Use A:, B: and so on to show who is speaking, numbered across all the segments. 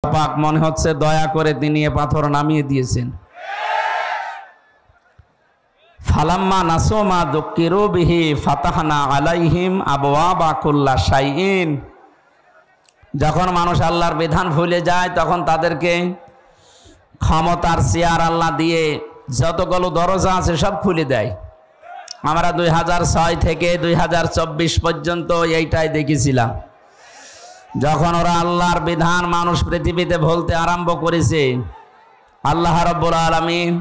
A: পাক মনে হচ্ছে দয়া করে তিনি এ পাথর নামিয়ে দিয়েছেন। ফালাম্মা নাসুমা যুক্কিরু বিহি ফাতাহনা আলাইহিম আবওয়াবা কুল্লা শাইইন। যখন মানুষ আল্লাহর বিধান ভুলে যায় তখন তাদেরকে ক্ষমতার চেয়ার আল্লাহ দিয়ে যতগুলো দরজা আছে সব খুলে দেয়। আমরা 2006 থেকে 2024 পর্যন্ত এইটাই দেখেছিলাম। যখন ওরা আল্লাহর বিধান মানুষ পৃথিবীতে বলতে আরম্ভ করেছে, আল্লাহ রাব্বুল আলামিন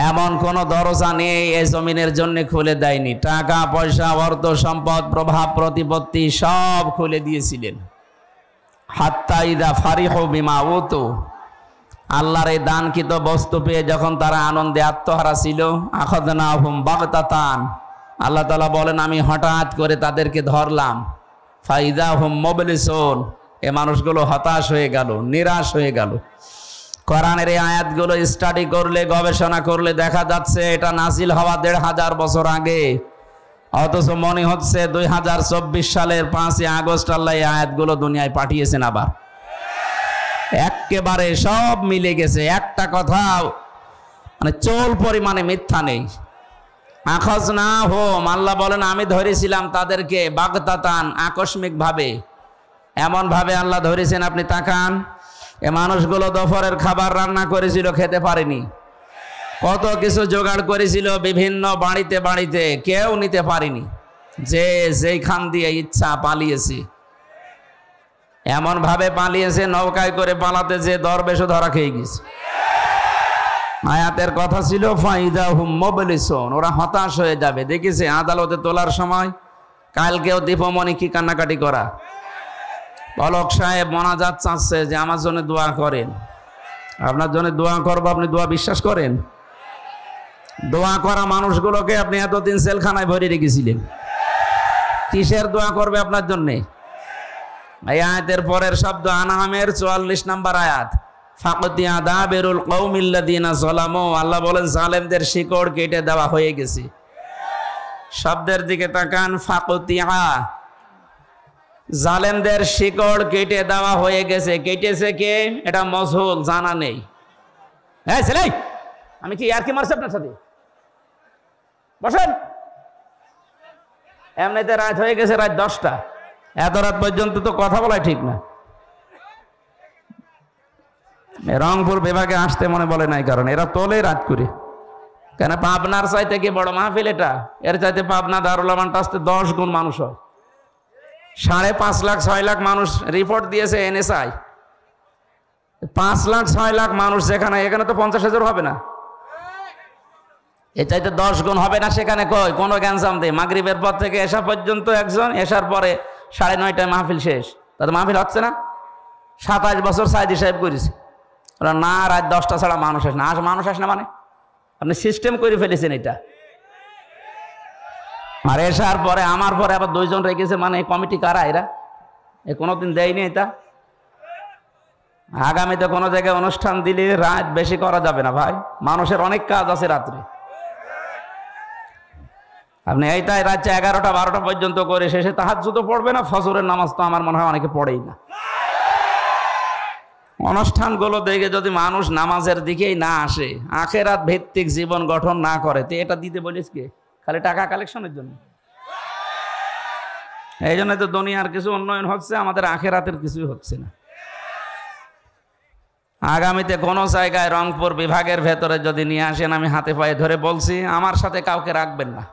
A: এমন কোন দরজা নেই এই জমিনের জন্য খুলে দেয়নি। টাকা পয়সা অর্থ সম্পদ প্রভাব প্রতিপত্তি সব খুলে দিয়েছিলেন। হাত্তা ইদা ফারিহু বিমা উতু, আল্লাহর এই দানকৃত বস্তু পেয়ে যখন তারা আনন্দে আত্মহারা ছিল, আখাযনাহুম বাগতাতান, আল্লাহ তাআলা বলেন আমি হঠাৎ করে তাদেরকে ধরলাম। ফাইদা হুম মুবলিসুন, এ মানুষগুলো হতাশ হয়ে গেল, নিরাশ হয়ে গেল। কোরআনের এই আয়াতগুলো স্টাডি করলে গবেষণা করলে দেখা যাচ্ছে এটা নাজিল হওয়া 1500 বছর আগে, অথচ মনে হচ্ছে 2024 সালের 5ই আগস্ট আল্লাহ এই আয়াতগুলো দুনিয়ায় পাঠিয়েছেন। আবার একেবারে সব মিলে গেছে, একটা কথা মানে চোল পরিমাণে মিথ্যা নেই। আখাযনাহুম, আল্লাহ বলেন আমি ধরেছিলাম তাদেরকে বাগতাতান, আকস্মিক ভাবে, এমন ভাবে আল্লাহ ধরেছেন আপনি তাকান। এ মানুষগুলো দুপুরের খাবার রান্না করেছিল, খেতে পারেনি। কত কিছু জোগাড় করেছিল বিভিন্ন বাড়িতে বাড়িতে, কেউ নিতে পারেনি। যে যেইখান দিয়ে ইচ্ছা পালিয়েছে, এমন ভাবে পালিয়েছে নৌকায় করে পালাতে যে দরবেশও ধরা খেয়ে গেছে। আয়াতের কথা ছিল ফাইদা হুম মুবলিসুন, ওরা হতাশ হয়ে যাবে। দেখেছে আদালতে তোলার সময় কালকেও দীপমণি কি কান্নাকাটি করা। পলক সাহেব মোনাজাত চাচ্ছে যে আমার জন্য দোয়া করেন। আপনার জন্য দোয়া করবো, আপনি দোয়া বিশ্বাস করেন? দোয়া করা মানুষগুলোকে আপনি এতদিন সেলখানায় ভরে রেখেছিলেন, কিসের দোয়া করবে আপনার জন্যে? এই আয়াতের পরের শব্দ আনআমের 44 নম্বর আয়াত, ফাকতিয়া দাবিরুল কওমিল্লাযিনা যালামু, আল্লাহ বলেন জালেমদের শিকড় কেটে দেওয়া হয়ে গেছে। শব্দের দিকে তাকান, ফাকতিয়া, জালেমদের শিকড় কেটে দেওয়া হয়ে গেছে। কেটেছে কে? এটা মজহুল, জানা নেই। হ্যাঁ ছেলে, আমি কি আর কি মারছি আপনার সাথে? বসেন। এমনিতে রাত হয়ে গেছে, রাত 10টা। এত রাত পর্যন্ত তো কথা বলাই ঠিক না। রংপুর বিভাগে আসতে মনে বলে নাই, কারণ এরা তোলে রাত করে। কেন পাবনার চাইতে কি বড় মাহফিল এটা? এর চাইতে পাবনা দারুল আমানটা আসতে 10 গুণ মানুষ হয়। 5.5 লাখ 6 লাখ মানুষ রিপোর্ট দিয়েছে এনএসআই। 5 লাখ 6 লাখ মানুষ যেখানে, এখানে তো 50,000 হবে না। এর চাইতে 10 গুণ হবে না সেখানে। কই কোনো গ্যাঞ্জাম দেয়? মাগরিবের পর থেকে এশা পর্যন্ত একজন, এশার পরে 9:30টায় মাহফিল শেষ। তাতে মাহফিল হচ্ছে না? 27 বছর সাইদি সাহেব করেছে। ওরা না রাত 10টা ছাড়া মানুষ আসে না। মানুষ আসে না মানে আপনি সিস্টেম করে ফেলেছেন এটা। আর এসার পরে আমার পরে আবার 2 জন রেখেছে, মানে এই কমিটি কারা? এরা এ কোনোদিন দেয়নি এটা। আগামীতে কোনো জায়গায় অনুষ্ঠান দিলে রাত বেশি করা যাবে না ভাই, মানুষের অনেক কাজ আছে রাত্রে। আপনি এইটাই রাত 11টা 12টা পর্যন্ত করে শেষে তাহাজ্জুদ পড়বে না, ফজরের নামাজ তো আমার মনে হয় অনেকে পড়েই না। অনুষ্ঠানগুলো দেখে যদি মানুষ নামাজের দিকেই না আসে, আখেরাত ভিত্তিক জীবন গঠন না করে, তো এটা দিতে বলিস কে? খালি টাকা কালেকশনের জন্য। এই জন্য তো দুনিয়ার কিছু উন্নয়ন হচ্ছে, আমাদের আখেরাতের কিছুই হচ্ছে না। আগামীতে কোনো জায়গায় রংপুর বিভাগের ভেতরে যদি নিয়ে আসেন, আমি হাতে পায়ে ধরে বলছি আমার সাথে কাউকে রাখবেন না।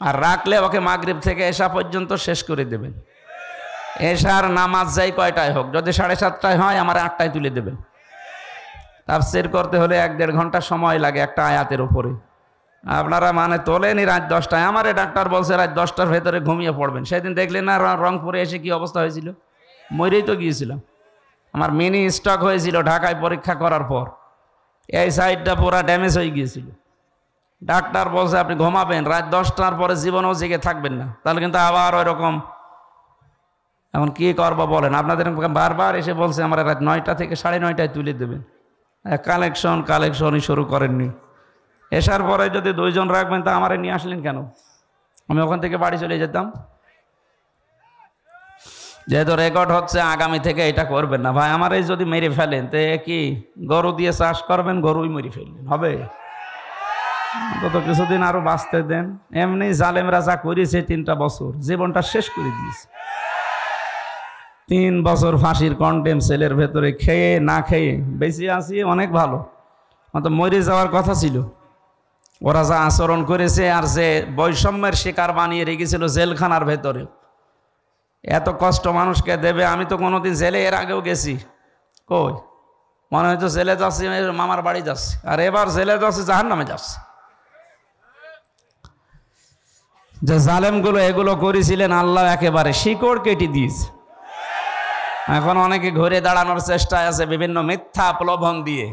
A: আর রাখলে ওকে মাগরিব থেকে এশা পর্যন্ত শেষ করে দেবেন। এশার নামাজ যাই কয়টায় হোক, যদি 7:30টায় হয় আমার 8টায় তুলে দেবেন। তাফসীর করতে হলে 1-1.5 ঘন্টা সময় লাগে একটা আয়াতের উপরে। আপনারা মানে তোলেনি রাত 10টায়। আমারে ডাক্তার বলছে রাত 10টার ভেতরে ঘুমিয়ে পড়বেন। সেদিন দেখলেন না রংপুরে এসে কি অবস্থা হয়েছিল? মরেই তো গিয়েছিলাম। আমার মিনি স্টক হয়েছিল ঢাকায় পরীক্ষা করার পর। এই সাইডটা পুরা ড্যামেজ হয়ে গিয়েছিল। ডাক্তার বলছে আপনি ঘুমাবেন, রাত 10টার পরে জীবনেও জেগে থাকবেন না, তাহলে কিন্তু আবার ওই রকম। এখন কি করবো বলেন? আপনাদের বারবার এসে বলছে আমার রাত 9টা থেকে 9:30টায় তুলে দেবেন। কালেকশনই শুরু করেননি। এসার পরে যদি 2 জন রাখবেন তা আমারে নিয়ে আসলেন কেন? আমি ওখান থেকে বাড়ি চলে যেতাম। যেহেতু রেকর্ড হচ্ছে, আগামী থেকে এটা করবেন না ভাই। আমার এই যদি মেরে ফেলেন তে কি গরু দিয়ে চাষ করবেন, গরুই মেরে ফেলবেন, হবে? তত কিছুদিন আরো বাঁচতে দেন। এমনি জালেমরা যা করেছে 3টা বছর, জীবনটা শেষ করে দিয়েছে। 3 বছর ফাঁসির কন্টেম সেলের ভেতরে খেয়ে না খেয়ে বেঁচে আছি, অনেক ভালো। তো মরে যাওয়ার কথা ছিল। ওরা যা আচরণ করেছে, আর যে বৈষম্যের শিকার বানিয়ে রেখেছিল জেলখানার ভেতরে, এত কষ্ট মানুষকে দেবে। আমি তো কোনোদিন জেলে এর আগেও গেছি, কই মনে হয়তো জেলে যাচ্ছি মামার বাড়ি যাচ্ছে, আর এবার জেলে যাচ্ছে জাহান্নামে যাচ্ছে। যে জালেমগুলো এগুলো করেছিলেন, আল্লাহ একেবারে শিকড় কেটে দিয়েছে। এখন অনেকে ঘুরে দাঁড়ানোর চেষ্টায় আছে বিভিন্ন মিথ্যা প্রলোভন দিয়ে।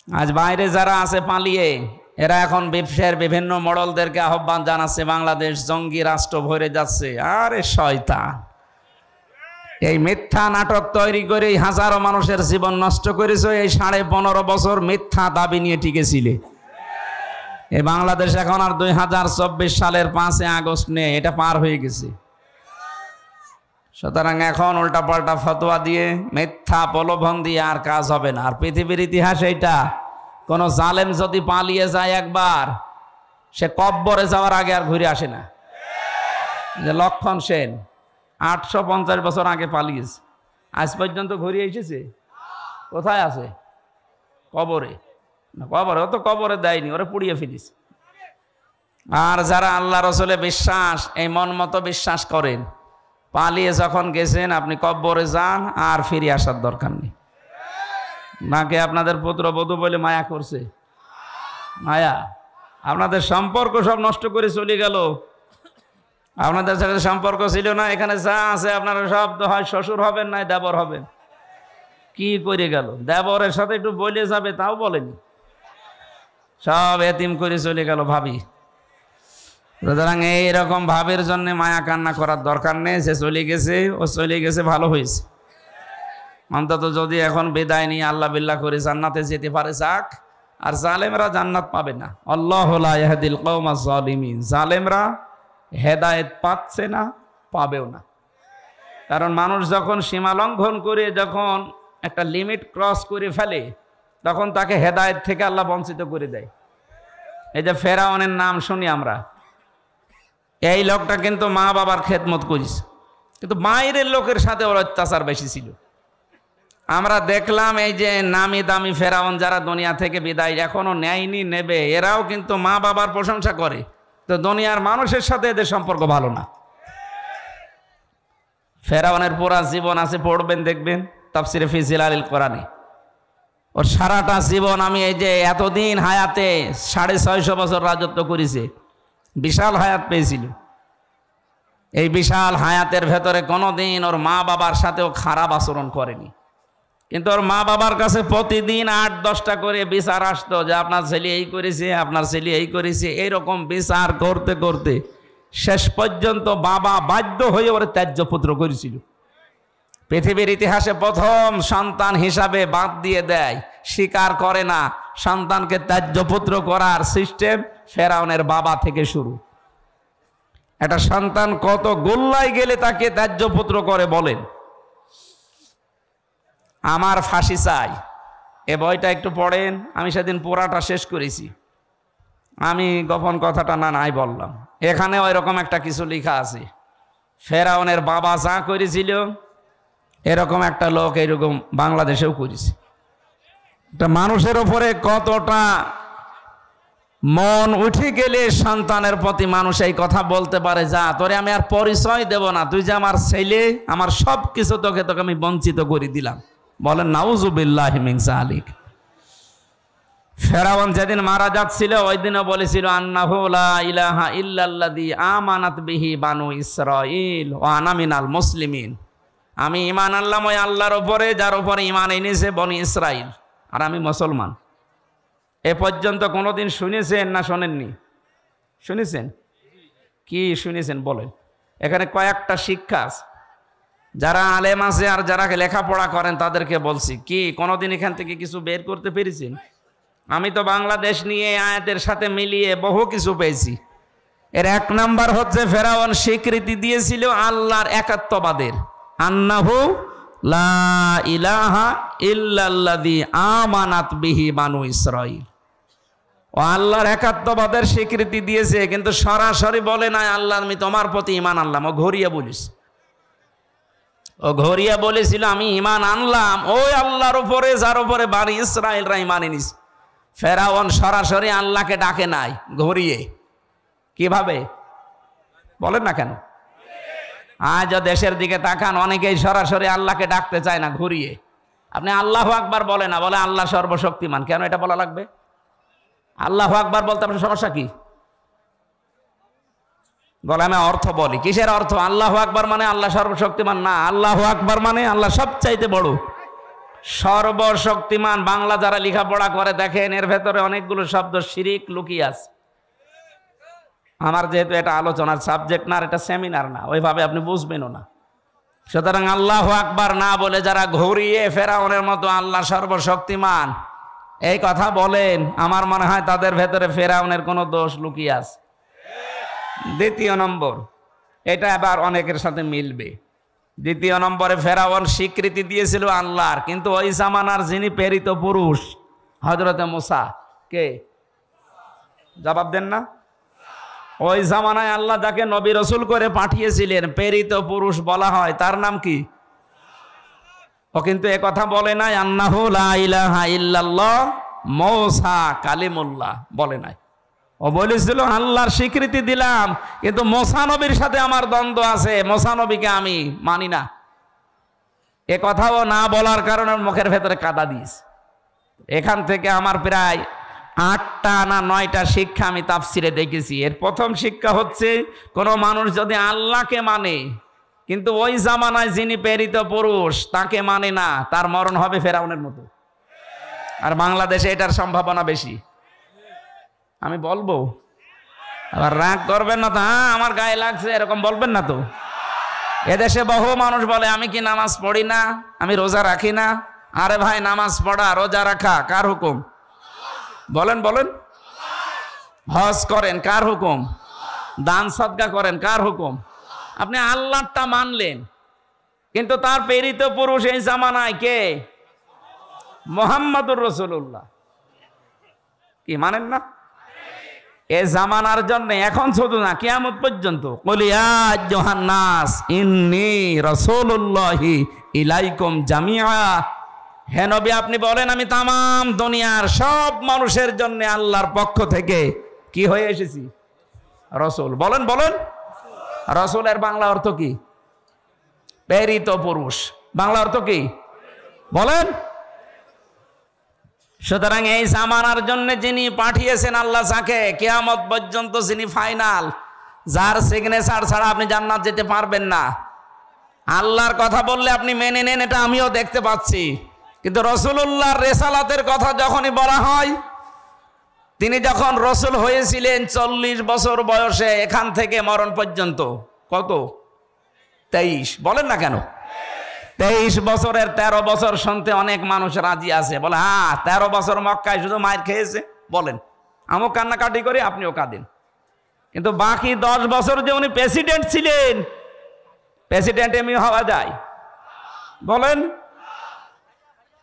A: আজ বাইরে যারা আছে পালিয়ে, এরা এখন ব্যবসার বিভিন্ন মডেলদেরকে আহ্বান জানাচ্ছে, বাংলাদেশ জঙ্গি রাষ্ট্র ভরে যাচ্ছে। আরে শয়তান, এই মিথ্যা নাটক তৈরি করে হাজারো মানুষের জীবন নষ্ট করেছে। এই 15.5 বছর মিথ্যা দাবি নিয়ে টিকেছিলে। এই বাংলাদেশ এখন আর 2024 সালের 5 আগস্ট নেই, এটা পার হয়ে গেছে। সুতরাং এখন উল্টাপাল্টা ফতোয়া দিয়ে, মিথ্যা প্রলোভন দিয়ে আর কাজ হবে না। আর পৃথিবীর ইতিহাস এইটা, কোন জালেম যদি পালিয়ে যায় একবার, সে কব্বরে যাওয়ার আগে আর ঘুরে আসে না। যে লক্ষণ সেন 850 বছর আগে পালিয়েছে, আজ পর্যন্ত ঘুরে এসেছে? কোথায় আছে? কবরে। না, কবরে ও তো কবরে দেয়নি, ওরা পুড়িয়ে ফেলিস। আর যারা আল্লাহ রসুলে বিশ্বাস, এই মন মতো বিশ্বাস করেন, পালিয়ে যখন গেছেন আপনি কব্বরে যান, আর ফিরে আসার দরকার নেই। নাকি আপনাদের পুত্রবধূ বলে মায়া করছে? মায়া আপনাদের সম্পর্ক সব নষ্ট করে চলে গেল। আপনাদের সাথে সম্পর্ক ছিল না, এখানে যা আছে আপনারা সব তো হয় শ্বশুর হবেন, নাই দেবর হবেন। কি করে গেল? দেবরের সাথে একটু বলে যাবে, তাও বলেনি, সব এতিম করে চলে গেল ভাবি। সুতরাং এইরকম ভাবের জন্য মায়া কান্না করার দরকার নেই। সে চলে গেছে, ও চলে গেছে, ভালো হয়েছে। অন্তত যদি এখন বিদায় নিয়ে আল্লাহ বিল্লাহ করে জান্নাতে যেতে পারে যাক। আর জালেমরা জান্নাত পাবে না। আল্লাহু লা ইয়াহদিল কওমাজ জালিমিন। জালেমরা হেদায়েত পাচ্ছে না, পাবেও না। কারণ মানুষ যখন সীমা লঙ্ঘন করে, যখন একটা লিমিট ক্রস করে ফেলে, তখন তাকে হেদায়েত থেকে আল্লাহ বঞ্চিত করে দেয়। এই যে ফেরাউনের নাম শুনি আমরা, এই লোকটা কিন্তু মা বাবার খেদমত করিস, কিন্তু বাইরের লোকের সাথে ওর অত্যাচার বেশি ছিল। আমরা দেখলাম এই যে নামি দামি ফেরাউন যারা দুনিয়া থেকে বিদায় এখনো নেয়নি, নেবে, এরাও কিন্তু মা বাবার প্রশংসা করে। তো দুনিয়ার মানুষের সাথে এদের সম্পর্ক ভালো না। ফেরাউনের পুরা জীবন আছে, পড়বেন দেখবেন তাফসিরে ফি জিলালিল কোরআনে। ওর সারাটা জীবন, আমি এই যে এতদিন হায়াতে 650 বছর রাজত্ব করেছে, বিশাল হায়াত পেয়েছিল। এই বিশাল হায়াতের ভেতরে কোনোদিন ওর মা বাবার সাথেও খারাপ আচরণ করেনি। কিন্তু ওর মা বাবার কাছে প্রতিদিন 8-10টা করে বিচার আসতো, যে আপনার ছেলে এই করেছে, আপনার ছেলে এই করেছে। এইরকম বিচার করতে করতে শেষ পর্যন্ত বাবা বাধ্য হয়ে ওর ত্যায্য পুত্র করেছিল। পৃথিবীর ইতিহাসে প্রথম সন্তান হিসাবে বাদ দিয়ে দেয়, স্বীকার করে না। সন্তানকে ত্যায্য পুত্র করার সিস্টেম ফেরাউনের বাবা থেকে শুরু। একটা সন্তান কত গোল্লায় গেলে তাকে ত্যায্য পুত্র করে বলেন। আমার ফাঁসি চাই, এ বইটা একটু পড়েন। আমি সেদিন পুরাটা শেষ করেছি। আমি গোপন কথাটা নাই বললাম। এখানে ওইরকম একটা কিছু লেখা আছে, ফেরাউনের বাবা যা করেছিল এরকম একটা লোক এরকম বাংলাদেশেও করেছে। একটা মানুষের উপরে কতটা মন উঠে গেলে সন্তানের প্রতি মানুষ এই কথা বলতে পারে, যা তোরে আমি আর পরিচয় দেব না, তুই যে আমার ছেলে, আমার সব কিছু তোকে আমি বঞ্চিত করে দিলাম। বলেন নাউজুবিল্লাহি মিন যালিক। ফেরাউন যেদিন মারা যাচ্ছিল ওই দিনও বলেছিল, আন্নাহু লা ইলাহা ইল্লাল্লাযী আমানাত বিহি বানু ইসরাঈল ওয়া আনা মিনাল মুসলিমিন। আমি ঈমান আনলাম ওই আল্লাহর উপরে যার উপরে ঈমান এনেছে বনি ইসরাইল, আর আমি মুসলমান। এ পর্যন্ত কোনোদিন শুনেছেন না শোনেননি? শুনেছেন? কি শুনেছেন বলেন? এখানে কয়েকটা শিক্ষা আছে, যারা আলেম আছে আর যারা লেখাপড়া করেন তাদেরকে বলছি। কি কোনোদিন এখান থেকে কিছু বের করতে পেরেছেন? আমি তো বাংলাদেশ নিয়ে আয়াতের সাথে মিলিয়ে বহু কিছু পেয়েছি। এর এক নাম্বার হচ্ছে ফেরাউন স্বীকৃতি দিয়েছিল আল্লাহর একাত্মবাদের, আন্নাহু লা ইলাহা ইল্লাল্লাযী আমানাত বিহি বানু ইসরাঈল। ও আল্লাহর একাত্মবাদের স্বীকৃতি দিয়েছে, কিন্তু সরাসরি বলে নাই আল্লাহ আমি তোমার প্রতি ঈমান আনলাম। ও ঘুরিয়ে বলিস, ও ঘুরিয়ে বলেছিল আমি ঈমান আনলাম ওই আল্লাহর উপরে যার উপরে বানি ইসরাঈলরা ঈমান এনেছে। ফেরাউন সরাসরি আল্লাহকে ডাকে নাই, ঘুরিয়ে। কিভাবে বলেন না কেন? আজ দেশের দিকে তাকান, অনেকেই সরাসরি আল্লাহকে ডাকতে চায় না, ঘুরিয়ে। আপনি আল্লাহু আকবার বলে না, বলে আল্লাহ সর্বশক্তিমান। কেন এটা বলা লাগবে? আল্লাহু আকবার বলতে আপনার সমস্যা কি? বলে আমি অর্থ বলি। কিসের অর্থ? আল্লাহু আকবার মানে আল্লাহ সর্বশক্তিমান না, আল্লাহু আকবার মানে আল্লাহ সবচাইতে বড়, সর্বশক্তিমান। বাংলা যারা লেখাপড়া করে দেখেন এর ভেতরে অনেকগুলো শব্দ শিরিক লুকিয়ে আছে। আমার যেহেতু এটা আলোচনার সাবজেক্ট না, এটা সেমিনার না, ওইভাবে আপনি বুঝবেনও না। সুতরাং আল্লাহু আকবার না বলে যারা ঘুরিয়ে ফেরাউনের মতো আল্লাহ সর্বশক্তিমান এই কথা বলেন, আমার মনে হয় তাদের ভেতরে ফেরাউনের কোনো দোষ লুকিয়ে আছে। দ্বিতীয় নম্বর, এটা এবার অনেকের সাথে মিলবে। দ্বিতীয় নম্বরে ফেরাউন স্বীকৃতি দিয়েছিল আল্লাহর, কিন্তু ওই জামানার যিনি প্রেরিত পুরুষ হযরতে মুসা, কে? জবাব দেন না। ওই জামানায় আল্লাহ যাকে নবী রসুল করে পাঠিয়েছিলেন, প্রেরিত পুরুষ বলা হয়, তার নাম কি? ও কিন্তু এ কথা বলে নাই আন্নাহু লা ইলাহা ইল্লাল্লাহ মূসা কালিমুল্লাহ, বলে নাই। ও বলেছিল আল্লাহর স্বীকৃতি দিলাম, কিন্তু মুসা নবীর সাথে আমার দ্বন্দ্ব আছে, মুসা নবীকে আমি মানি না। এ কথাও না বলার কারণে মুখের ভেতরে কাদা দিস। এখান থেকে আমার প্রায় 8টা না 9টা শিক্ষা আমি তাফসিরে দেখেছি। এর প্রথম শিক্ষা হচ্ছে, কোনো মানুষ যদি আল্লাহকে মানে কিন্তু ওই জামানায় যিনি প্রেরিত পুরুষ তাকে মানে না, তার মরণ হবে ফেরাউনের মতো। আর বাংলাদেশে এটার সম্ভাবনা বেশি। আমি বলবো, আবার রাগ করবেন না তো, হ্যাঁ আমার গায়ে লাগছে এরকম বলবেন না তো। এদেশে বহু মানুষ বলে আমি কি নামাজ পড়ি না, আমি রোজা রাখি না। আরে ভাই, নামাজ পড়া রোজা রাখা কার হুকুম? বলেন বলেন। হজ করেন কার হুকুম? দান সদকা করেন কার হুকুম? আপনি আল্লাহটা মানলেন, কিন্তু তার প্রেরিত পুরুষ এই জামানায় কে? মুহাম্মদুর রাসূলুল্লাহ। কি মানেন না? এ জামানার জন্য এখন শুধু না, কিয়ামত পর্যন্ত কুল ইয়া আইয়ুহান নাস ইন্নী রাসূলুল্লাহি ইলাইকুম জামিআ। হে নবী, আপনি বলেন আমি তামাম দুনিয়ার সব মানুষের জন্য আল্লাহর পক্ষ থেকে কি হয়ে এসেছি? রাসূল। বলেন বলেন। রাসূলের বাংলা অর্থ কি? প্রেরিত পুরুষ। বাংলা অর্থ কি বলেন? সুতরাং এই জামানার জন্য যিনি পাঠিয়েছেন আল্লাহ, যাকে কিয়ামত পর্যন্ত যিনি ফাইনাল, যার সিগনেচার ছাড়া আপনি জান্নাত যেতে পারবেন না। আল্লাহর কথা বললে আপনি মেনে নেন, এটা আমিও দেখতে পাচ্ছি, কিন্তু রাসূলুল্লাহর রিসালাতের কথা যখনই বলা হয়, তিনি যখন রাসূল হয়েছিলেন 40 বছর বয়সে, এখান থেকে মরণ পর্যন্ত কত? 23। বলেন না কেন? 23 বছরের 13 বছর শুনতে অনেক মানুষ রাজি আছে, বলে হ্যাঁ 13 বছর মক্কায় শুধু মায়ের খেয়েছে। বলেন, আমিও কান্নাকাটি করি, আপনিও কাঁদেন, কিন্তু বাকি 10 বছর যে উনি প্রেসিডেন্ট ছিলেন, প্রেসিডেন্ট এমনি হওয়া যায়? বলেন।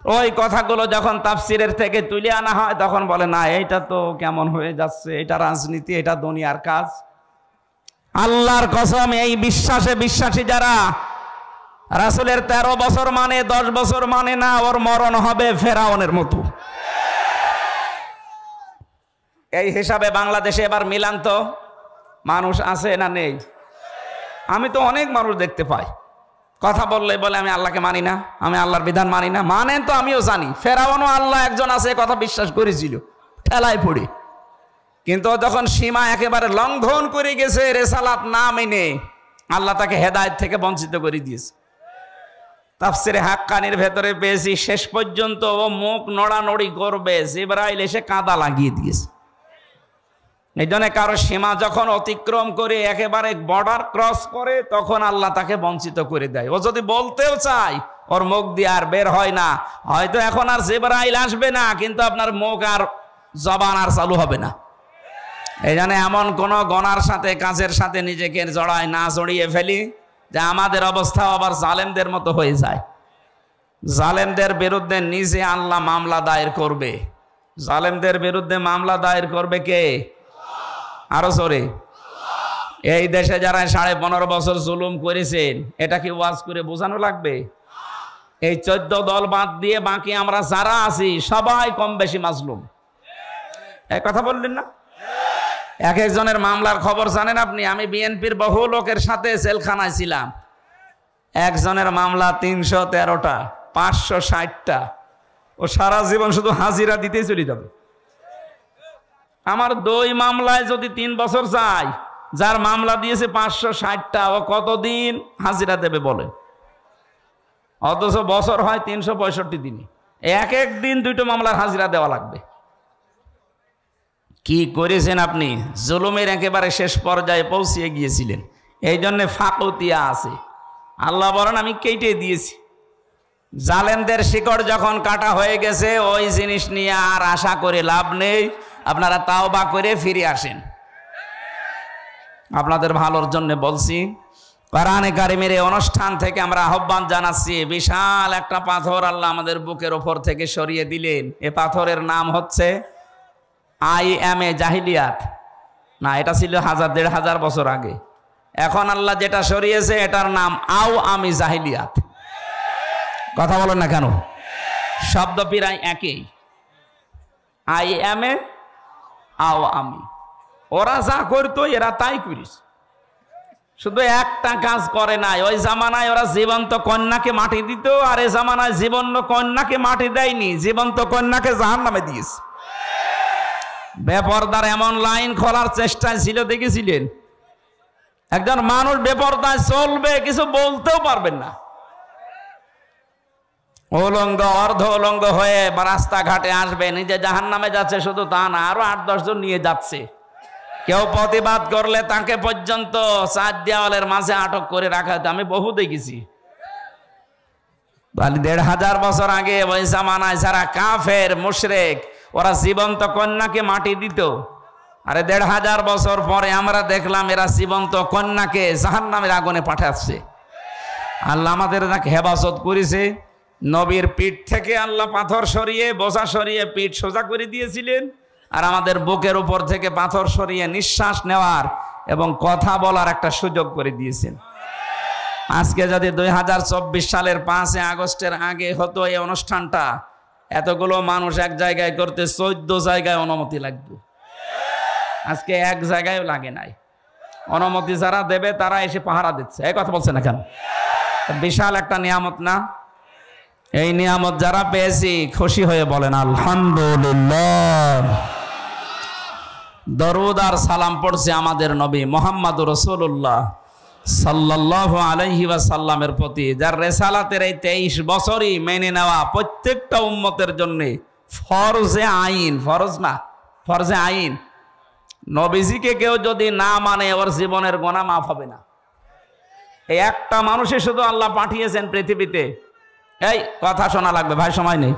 A: ওই কথাগুলো যখন তাফসিরের থেকে তুলে আনা হয়, তখন বলে না এইটা তো কেমন হয়ে যাচ্ছে, এটা রাজনীতি, এটা দুনিয়ার কাজ। আল্লাহর কসম, এই বিশ্বাসে বিশ্বাসী যারা, রাসূলের 13 বছর মানে 10 বছর মানে না, ওর মরণ হবে ফেরাউনের মতো। এই হিসাবে বাংলাদেশে এবার মিলান তো মানুষ আছে না নেই? আমি তো অনেক মানুষ দেখতে পাই, কথা বললে বলে আমি আল্লাহকে মানি না, আমি আল্লাহর বিধান মানি না। মানেন তো আমিও জানি, ফেরাউনও আল্লাহ একজন আছে কথা বিশ্বাস করেছিল, ঠেলায় পড়ে। কিন্তু যখন সীমা একেবারে লঙ্ঘন করে গেছে, রিসালাত না মেনে, আল্লাহ তাকে হেদায়েত থেকে বঞ্চিত করে দিয়েছে। তাফসিরে হাক্কানির ভেতরে পেয়েছি, শেষ পর্যন্ত ও মুখ নড়ানড়ি করবে, জিবরাইল এসে কাদা লাগিয়ে দিয়েছে। এই জন্য কারো সীমা যখন অতিক্রম করে একেবারে বর্ডার ক্রস করে, তখন আল্লাহ তাকে বঞ্চিত করে দেয়। ও যদি বলতেও চায়, ওর মুখ দিয়ে আর বের হয় না। হয়তো এখন আর জিবরাইল আসবে না, কিন্তু আপনার মুখ আর জবান আর চালু হবে না। এই জন্য এমন কোন গনার সাথে কাজের সাথে নিজেকে জড়ায় না, জড়িয়ে ফেলি যে আমাদের অবস্থা আবার জালেমদের মতো হয়ে যায়। জালেমদের বিরুদ্ধে নিজে আল্লাহ মামলা দায়ের করবে। জালেমদের বিরুদ্ধে মামলা দায়ের করবে কে? আরো জোরে। এই দেশে যারা 15.5 বছর জুলুম করেছেন, এটা কি ওয়াজ করে বোঝানো লাগবে? এই 14 দল বাদ দিয়ে বাকি আমরা যারা আছি সবাই কম বেশি মাজলুম। এই কথা বললেন না? এক একজনের মামলার খবর জানেন আপনি? আমি বিএনপির বহু লোকের সাথে জেলখানায় ছিলাম। একজনের মামলা 313টা, 560টা। ও সারা জীবন শুধু হাজিরা দিতেই চলে যাবে। আমার 2 মামলায় যদি 3 বছর যায়, যার মামলা দিয়েছে 560টা, ও কতদিন হাজিরা দেবে বলে? অথচ বছর হয় 365 দিনে, এক এক দিন 2টো মামলার হাজিরা দেওয়া লাগবে। কি করেছেন আপনি? জুলুমের একেবারে শেষ পর্যায়ে পৌঁছিয়ে গিয়েছিলেন। এই জন্য ফাকতিয়া আছে। আল্লাহ বলেন আমি কেটে দিয়েছি। জালেমদের শিকড় যখন কাটা হয়ে গেছে, ওই জিনিস নিয়ে আর আশা করে লাভ নেই। আপনারা তাওবা করে ফিরে আসেন। আপনাদের ভালোর জন্য বলছি। কোরআনে কারিমের এই অনুষ্ঠান থেকে আমরা আহ্বান জানাচ্ছি, বিশাল একটা পাথর আল্লাহ আমাদের বুকের ওপর থেকে সরিয়ে দিলেন। এ পাথরের নাম হচ্ছে IMA জাহিলিয়াত। না, এটা ছিল 1000-1500 বছর আগে। এখন আল্লাহ যেটা সরিয়েছে এটার নাম আওয়ামী জাহিলিয়াত। কথা বলেন না কেন? শব্দ প্রায় একই। IMA আওয়ামী। ওরা যা করতো এরা তাই করিস, শুধু একটা কাজ করে নাই। ওই জামানায় ওরা জীবন্ত কন্যাকে মাটি দিত, আর এই জামানায় জীবন্ত কন্যাকে মাটি দেয়নি, জীবন্ত কন্যাকে জাহান্নামে দিয়েছে। বেপরদার এমন লাইন খোলার চেষ্টায় ছিল, দেখেছিলেন? একজন মানুষ বেপরদায় চলবে, কিছু বলতেও পারবেন না। উলঙ্গ, অর্ধ উলঙ্গ হয়ে রাস্তাঘাটে আসবে, নিজে জাহান্নামে যাচ্ছে। শুধু তা না, আরো 8-10 জন নিয়ে যাচ্ছে। কেউ প্রতিবাদ করলে তাকে পর্যন্ত 4 দেওয়ালের মাঝে আটক করে রাখা হতো। আমি বহু দেখেছি। 1500 বছর আগে ওই জামানায় যারা কাফের মুশরিক, ওরা জীবন্ত কন্যাকে মাটি দিত। আরে 1500 বছর পরে আমরা দেখলাম এরা জীবন্ত কন্যাকে জাহান্নামের আগুনে পাঠাচ্ছে। আল্লাহ আমাদের হেফাজত করেছে। নবীর পিঠ থেকে আল্লাহ পাথর সরিয়ে, বোঝা সরিয়ে পিঠ সোজা করে দিয়েছিলেন, আর আমাদের বুকের উপর থেকে পাথর সরিয়ে নিঃশ্বাস নেওয়ার এবং কথা বলার একটা সুযোগ করে দিয়েছেন। আজকে যদি 2024 সালের 5 আগস্টের আগে হতো এই অনুষ্ঠানটা, এতগুলো মানুষ এক জায়গায় করতে 14 জায়গায় অনুমতি লাগবে। আজকে এক জায়গায়ও লাগে নাই। অনুমতি যারা দেবে তারা এসে পাহারা দিচ্ছে। এই কথা বলছে না কেন? বিশাল একটা নিয়ামত না? এই নিয়ামত যারা পেয়েছি খুশি হয়ে বলেন আলহামদুলিল্লাহ। দরুদ আর সালাম পড়ছে আমাদের নবী মুহাম্মদুর রাসূলুল্লাহ সাল্লাল্লাহু আলাইহি ওয়াসাল্লামের প্রতি, যার রিসালাতের এই 23 বছরই মেনে নেওয়া প্রত্যেকটা উম্মতের জন্য ফরজে আইন। ফরজ না, ফরজে আইন। নবীজিকে কেউ যদি না মানে, ওর জীবনের গুনাহ মাফ হবে না। এই একটা মানুষই শুধু আল্লাহ পাঠিয়েছেন পৃথিবীতে। এই কথা শোনা লাগবে ভাই, সময় নেই।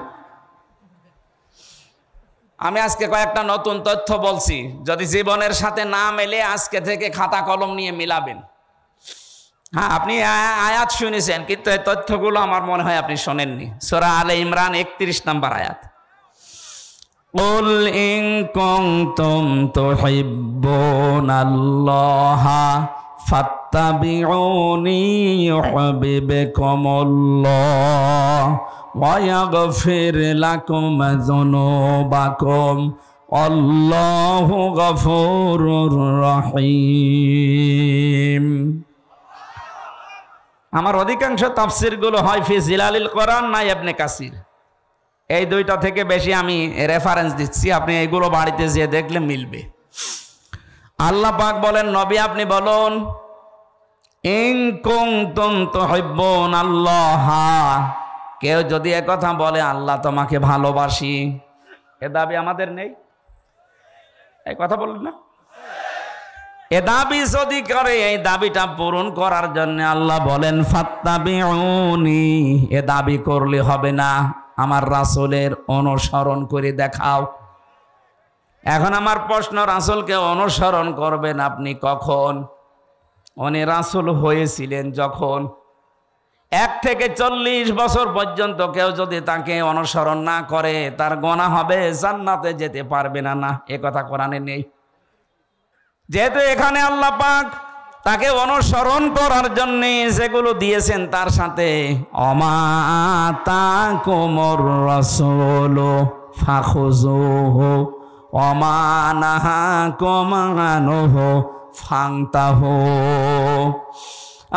A: আমি আজকে কয়েকটা নতুন তথ্য বলছি, যদি জীবনের সাথে না মেলে আজকে থেকে খাতা কলম নিয়ে মিলাবেন। হ্যাঁ, আপনি আয়াত শুনেছেন, কিন্তু এই তথ্যগুলো আমার মনে হয় আপনি শোনেননি। সূরা আলে ইমরান 31 নম্বর আয়াত। কুল ইন কুনতুম তুহিব্বুনাল্লাহা ফাত্তাবিউনি ইউহিব্বুকুমুল্লাহ ওয়া ইয়াগফির লাকুম যুনুবাকুম আল্লাহু গফুরুর রহিম। আমার অধিকাংশ তাফসিরগুলো হয় ফি জিলালিল কোরআন না ইবনে কাসির। এই দুইটা থেকে বেশি আমি রেফারেন্স দিচ্ছি, আপনি এগুলো বাড়িতে যেয়ে দেখলে মিলবে। আল্লাহ পাক বলেন, নবী আপনি বলুন, ইন কুনতুম তুহিব্বুনাল্লাহ, কেউ যদি একথা বলে আল্লাহ তোমাকে ভালোবাসি, এ দাবি আমাদের নেই। এই কথা বললেন না? এ দাবি যদি করে, এই দাবিটা পূরণ করার জন্য আল্লাহ বলেন ফাত্তাবিউনি, এ দাবি করলে হবে না, আমার রাসূলের অনুসরণ করে দেখাও। এখন আমার প্রশ্ন, রাসূলকে অনুসরণ করবেন আপনি কখন? উনি রাসূল হয়েছিলেন যখন। 1 থেকে 40 বছর পর্যন্ত কেউ যদি তাকে অনুসরণ না করে তার গুনাহ হবে, জান্নাতে যেতে পারবে না। না, এ কথা কোরআনে নেই। যেহেতু এখানে আল্লাহ পাক তাকে অনুসরণ করার জন্য যেগুলো দিয়েছেন তার সাথে অমা তাকুমুর রাসূলু ফাখুযুহু ওমা নাহাকুম আনহু ফান্তাহু।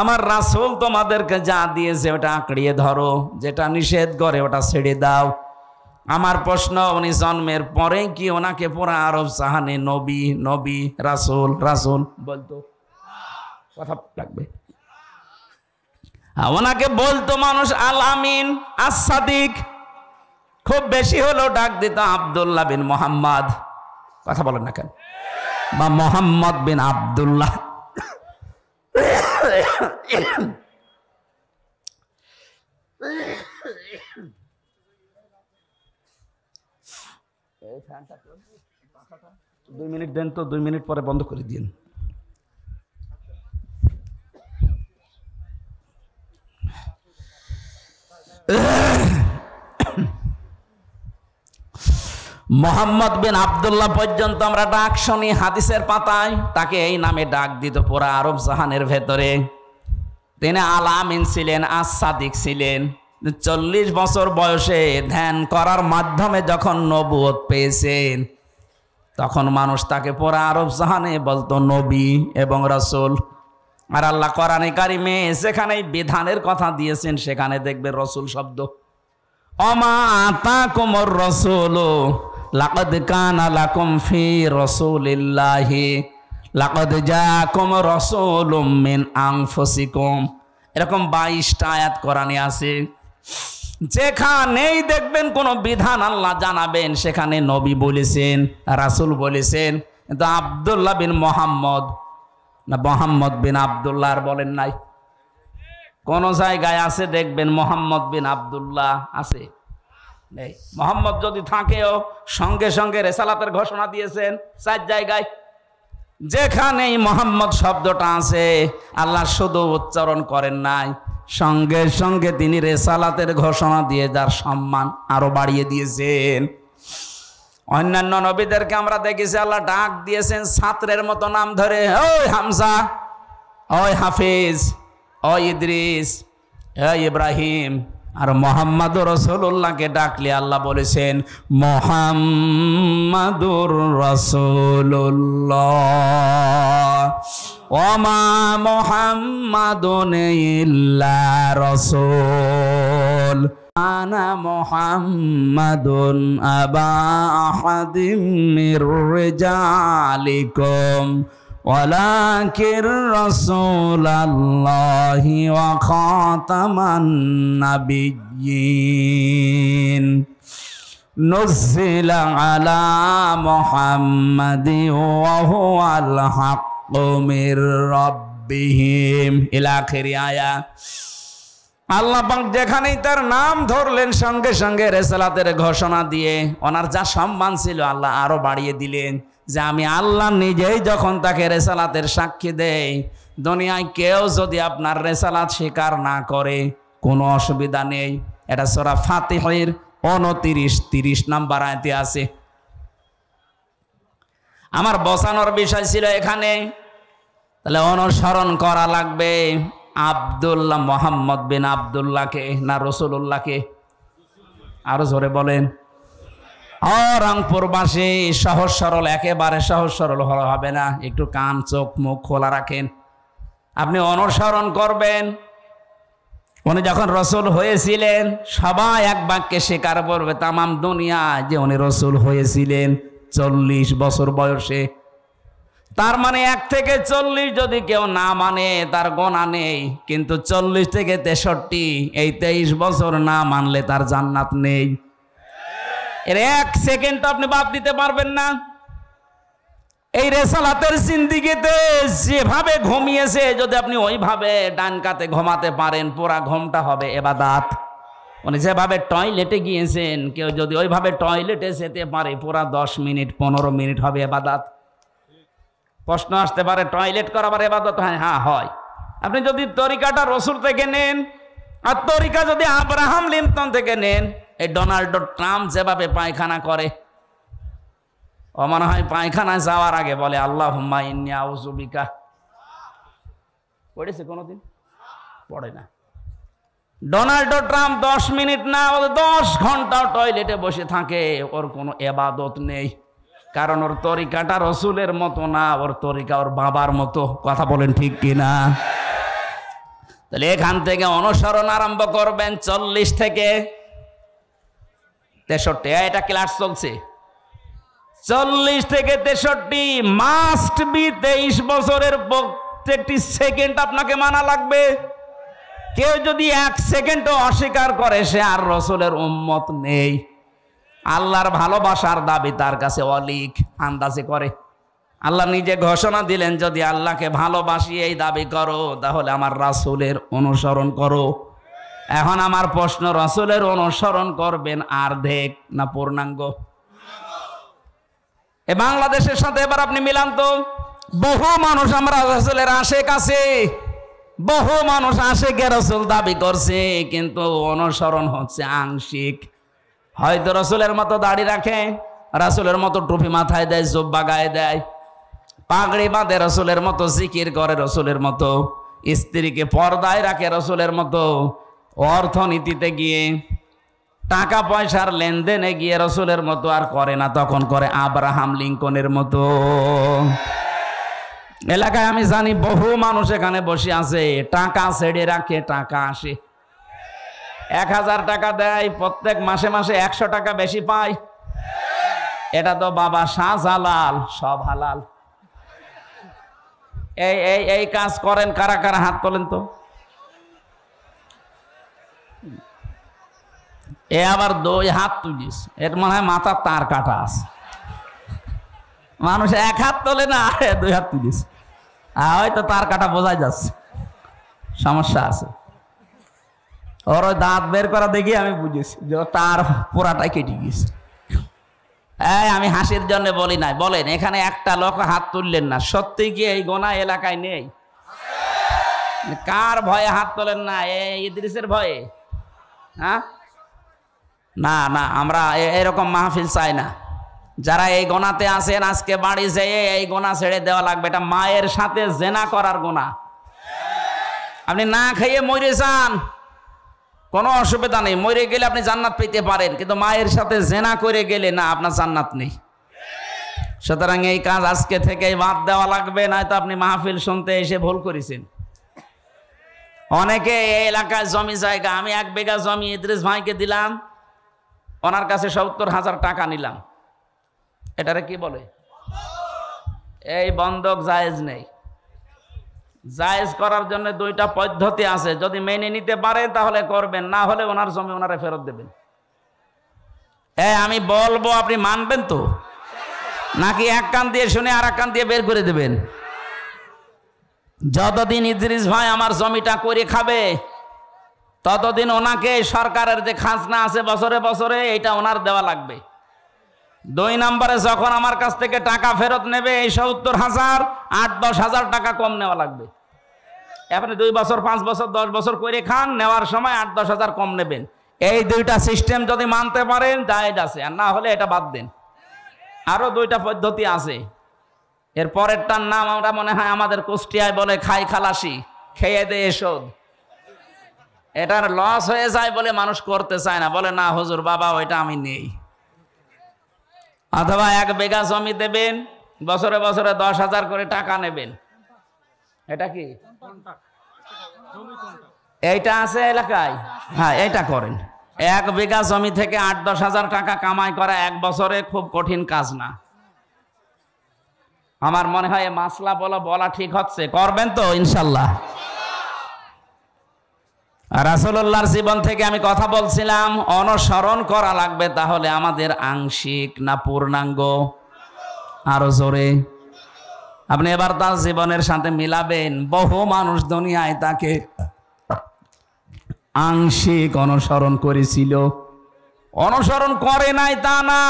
A: আমার রাসূল তোমাদেরকে যা দিয়েছে ওটা আঁকড়িয়ে ধরো, যেটা নিষেধ করে ওটা ছেড়ে দাও। আমার প্রশ্ন, উনি জন্মের পরে কি ওনাকে পুরা আরব জাহানে নবী নবী রাসূল রাসূল বলতো? কথা লাগবে। ওনাকে বলতো মানুষ আল আমিন, আস-সাদিক, খুব বেশি হলো ডাক দিত আব্দুল্লাহ বিন মুহাম্মদ। কথা বলেন না কেন? বা মোহাম্মদ বিন আব্দুল্লাহ। দুই মিনিট দেন তো, 2 মিনিট পরে বন্ধ করে দিন। মোহাম্মদ বিন আব্দুল্লাহ পর্যন্ত আমরা ডাক শুনি হাদিসের পাতায়। তাকে এই নামে ডাক দিত পুরা আরব জাহানের ভেতরে। তিনি আল আমিন ছিলেন, আস-সাদিক ছিলেন। 40 বছর বয়সে ধ্যান করার মাধ্যমে যখন নবুয়ত পেয়েছেন তখন মানুষ তাকে পুরা আরব জাহানে বলতো নবী এবং রাসূল। আর আল্লাহ কোরআনে কারিমে যেখানে বিধানের কথা দিয়েছেন সেখানে দেখবে রাসূল শব্দ। ওমা আতাকুমুর রাসূলু লাকাদ কানা লাকুম ফি রাসূলিল্লাহি লাকাদ জাআকুম রাসূলুম মিন আনফুসিকুম। এরকম 22টা আয়াত কোরআনে আছে। যেখানেই দেখবেন কোনো বিধান আল্লাহ জানাবেন সেখানে নবী বলেছেন, রাসূল বলেছেন। কিন্তু আব্দুল্লাহ বিন মুহাম্মদ না মোহাম্মদ বিন আব্দুল্লাহ আর বলেন নাই। কোন জায়গায় আছে দেখবেন মোহাম্মদ বিন আব্দুল্লাহ আছে? নেই। মোহাম্মদ যদি থাকেও সঙ্গে সঙ্গে রেসালাতের ঘোষণা দিয়েছেন 4 জায়গায়। যেখানেই মোহাম্মদ শব্দটা আছে আল্লাহ শুধু উচ্চারণ করেন নাই, সঙ্গে সঙ্গে তিনি রেসালাতের ঘোষণা দিয়ে যার সম্মান আরো বাড়িয়ে দিয়েছেন। অন্যান্য নবীদেরকে আমরা দেখেছি আল্লাহ ডাক দিয়েছেন ছাত্রের মতো নাম ধরে, ওই হামজা, ওই হাফিজ, ওই ইদ্রিস, ওই ইব্রাহিম। আর মোহাম্মদুর রাসূলুল্লাহকে ডাকলে আল্লাহ বলেছেন মোহাম্মদুর রাসূলুল্লাহ ওমা মুহাম্মাদুন ইল্লা রাসূল আনা মুহাম্মাদুন আবা আহাদিম মির রিজালিকুম ওয়ালাকির রাসূলুল্লাহি ওয়া খাতামান নাবিয়্যিন নুজিলা আলা মুহাম্মাদি ওয়া হুয়াল হাক্কু মির রাব্বিহিম ইলা আখিরি আয়া। আল্লাহ পাক যেখানেই তার নাম ধরলেন সঙ্গে সঙ্গে রিসালাতের ঘোষণা দিয়ে ওনার যা সম্মান ছিল আল্লাহ আরো বাড়িয়ে দিলেন। যে আমি আল্লাহ নিজেই যখন তাকে রেসালাতের সাক্ষী দেই, দুনিয়ায় কেউ যদি আপনার রেসালাত স্বীকার না করে কোনো অসুবিধা নেই। এটা সূরা ফাতিহার 29-30 নম্বর আয়াতে আছে। আমার বসানোর বিষয় ছিল এখানে, তাহলে অনুসরণ করা লাগবে আব্দুল্লাহ মোহাম্মদ বিন আব্দুল্লাহকে না রাসূলুল্লাহকে? আরো জোরে বলেন। রংপুরবাসী সহজ সরল, একেবারে সহজ সরল হবে না। একটু কান চোখ মুখ খোলা রাখেন। আপনি অনুসরণ করবেন। উনি যখন রাসূল হয়েছিলেন সবাই এক বাক্যে স্বীকার করবে তামাম দুনিয়া যে উনি রাসূল হয়েছিলেন 40 বছর বয়সে। তার মানে 1 থেকে 40 যদি কেউ না মানে তার গোনা নেই, কিন্তু 40 থেকে 63 এই 23 বছর না মানলে তার জান্নাত নেই। এর 1 সেকেন্ড আপনি বাদ দিতে পারবেন না। এই রেসালাতের জিন্দেগিতে যেভাবে ঘুমিয়েছে যদি আপনি ওইভাবে ডান কাতে ঘুমাতে পারেন পুরা ঘুমটা হবে ইবাদত। উনি যেভাবে টয়লেটে গিয়েছেন, কেউ যদি ওইভাবে টয়লেটে যেতে পারে পুরা 10 মিনিট 15 মিনিট হবে ইবাদত। প্রশ্ন আসতে পারে টয়লেট করা আবার ইবাদত হয়? হ্যাঁ হয়। আপনি যদি তরিকাটা রসুল থেকে নেন আর তরিকা যদি আব্রাহাম লিঙ্কন থেকে নেন, এই ডোনাল্ড ট্রাম্প যেভাবে পায়খানা করে, ও মনে হয় পায়খানায় যাওয়ার আগে বলে আল্লাহুম্মা ইন্নী আউযু বিকা। পড়েছে কোনোদিন? পড়ে না। ডোনাল্ড ট্রাম্প 10 মিনিট না 10 ঘন্টা টয়লেটে বসে থাকে, ওর কোনো ইবাদত নেই, কারণ ওর তরিকাটা রসুলের মতো না, ওর তরিকা ওর বাবার মতো। কথা বলেন ঠিক কিনা? তাহলে এখান থেকে অনুসরণ আরম্ভ করবেন 40 থেকে 63। এটা ক্লাস চলছে 40 থেকে 63, মাস্ট বি 23 বছরের প্রত্যেকটি সেকেন্ড আপনাকে মানা লাগবে। কেউ যদি 1 সেকেন্ডও অস্বীকার করে সে আর রসুলের উম্মত নেই। আল্লাহর ভালোবাসার দাবি তার কাছে অলিক, আন্দাজে করে। আল্লাহ নিজে ঘোষণা দিলেন, যদি আল্লাহকে ভালোবাসি এই দাবি করো তাহলে আমার রাসূলের অনুসরণ করো। এখন আমার প্রশ্ন, রাসূলের অনুসরণ করবেন অর্ধেক না পূর্ণাঙ্গ? এ বাংলাদেশের সাথে এবার আপনি মিলান তো, বহু মানুষ আমরা রাসূলের আশেক আছে, বহু মানুষ আশেকে রাসূল দাবি করছে, কিন্তু অনুসরণ হচ্ছে আংশিক। হয়তো রাসূলের মতো দাড়ি রাখে, রাসূলের মতো টুপি মাথায় দেয়, জুব্বা গায়ে দেয়, পাগড়ি বাঁধে রাসূলের মতো, জিকির করে রাসূলের মতো, স্ত্রীকে পর্দায় রাখে রাসূলের মতো, অর্থনীতিতে গিয়ে টাকা পয়সার লেনদেনে গিয়ে রাসূলের মতো আর করে না, তখন করে আব্রাহাম লিঙ্কনের মতো। এলাকায় আমি জানি বহু মানুষ এখানে বসে আছে, টাকা ছেড়ে রাখে, টাকা আসে, 1000 টাকা দেয়, প্রত্যেক মাসে মাসে 100 টাকা বেশি পায়। এটা তো বাবা শাহজালাল, সব হালাল। এই এই এই কাজ করেন কারা কারা? হাত তোলেন তো। এ আবার 2 হাত তুলিস, এর মনে হয় মাথার তার কাটা আছে। মানুষ 1 হাত তোলে না, 2 হাত তুলিস, হয়তো তার কাটা বোঝাই যাচ্ছে, সমস্যা আছে। ওর ওই দাঁত বের করা দেখি আমি বুঝেছি যে তার পুরাটাই কেটে গেছে। আমি হাসির জন্য বলি নাই। বলেন, এখানে একটা লোক হাত তুললেন না, সত্যি কি এই গোনা এলাকায় নেই? কার ভয়ে হাত তোলেন না? এই ইদ্রিসের ভয়ে? হ্যাঁ, না না, আমরা এরকম মাহফিল চাই না। যারা এই গোনাতে আছেন আজকে বাড়ি যেয়ে এই গোনা ছেড়ে দেওয়া লাগবে। এটা মায়ের সাথে জেনা করার গোনা। আপনি না খাইয়ে মরে যান, কোনো অসুবিধা নেই, মরে গেলে আপনি জান্নাত পেতে পারেন, কিন্তু মায়ের সাথে জেনা করে গেলে না, আপনার জান্নাত নেই। সুতরাং এই কাজ আজকে থেকেই বাদ দেওয়া লাগবে, নয়তো আপনি মাহফিল শুনতে এসে ভুল করেছেন। অনেকে এই এলাকায় জমি জায়গা, আমি 1 বিঘা জমি ইদ্রিস ভাইকে দিলাম, ওনার কাছে 70,000 টাকা নিলাম, এটারে কি বলে? এই বন্ধক জায়েজ নেই। জায়েজ করার জন্য 2টা পদ্ধতি আছে, যদি মেনে নিতে পারেন তাহলে করবেন, না হলে ওনার জমি ওনারে ফেরত দেবেন। আমি বলবো, আপনি মানবেন তো, নাকি এক কান দিয়ে শুনে আর এক কান দিয়ে বের করে দেবেন? যতদিন ইদ্রিস ভাই আমার জমিটা করে খাবে ততদিন ওনাকে সরকারের যে খাজনা আছে বছরে বছরে, এটা ওনার দেওয়া লাগবে। 2 নম্বরে যখন আমার কাছ থেকে টাকা ফেরত নেবে, এই 70,000 8-10 হাজার টাকা কম নেওয়া লাগবে। আপনি 2 বছর 5 বছর 10 বছর করে খান, নেওয়ার সময় 8-10 হাজার কম নেবেন। এই 2টা সিস্টেম যদি মানতে পারেন জায়েজ আছে, আর না হলে এটা বাদ দেন। আরো 2টা পদ্ধতি আছে, এর পরেরটার নাম আমরা মনে হয় আমাদের কুষ্টিয়ায় বলে খাই খালাসি, খেয়ে দে এসদ। এটার লস হয়ে যায় বলে মানুষ করতে চায় না, বলে না হুজুর বাবা ওইটা আমি নেই। অথবা 1 বিঘা জমি দেবেন, বছরে বছরে 10,000 করে টাকা নেবেন। এটা কি এইটা আছে এলাকায়? হ্যাঁ, এটা করেন। 1 বিঘা জমি থেকে 8-10 হাজার টাকা কামাই করা 1 বছরে খুব কঠিন কাজ না। আমার মনে হয় মাসলা বলা ঠিক হচ্ছে, করবেন তো ইনশাল্লাহ। রাসূলুল্লাহর জীবন থেকে আমি কথা বলছিলাম, অনুসরণ করা লাগবে, তাহলে আমাদের আংশিক না পূর্ণাঙ্গ? আরো জোরে। আপনি এবার তার জীবনের সাথে মিলাবেন, বহু মানুষ দুনিয়ায় তাকে আংশিক অনুসরণ করেছিল। অনুসরণ করে নাই তা না,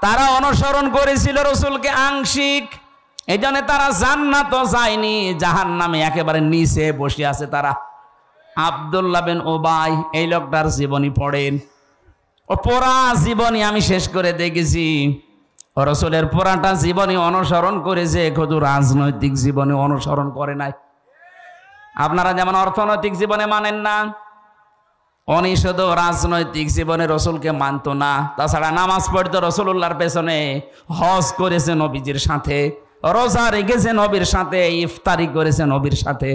A: তারা অনুসরণ করেছিল রসুলকে আংশিক। এই জন্য তারা জান্নাতও যায়নি, জাহান্নামে একেবারে নিচে বসে আছে তারা। আব্দুল্লাহ বিন উবাই, এই লোকটার জীবনী পড়েন, ও পুরা জীবনী আমি শেষ করে দেখেছি। রসুলের পুরাটা জীবনী অনুসরণ করেছে, শুধু রাজনৈতিক জীবনে অনুসরণ করে নাই। আপনারা যেমন অর্থনৈতিক জীবনে মানেন না, উনি শুধু রাজনৈতিক জীবনে রসুলকে মানত না। তাছাড়া নামাজ পড়তো রসুল্লাহর পেছনে, হজ করেছে নবীজির সাথে, রোজা রেখেছে নবীর সাথে, ইফতারি করেছে নবীর সাথে।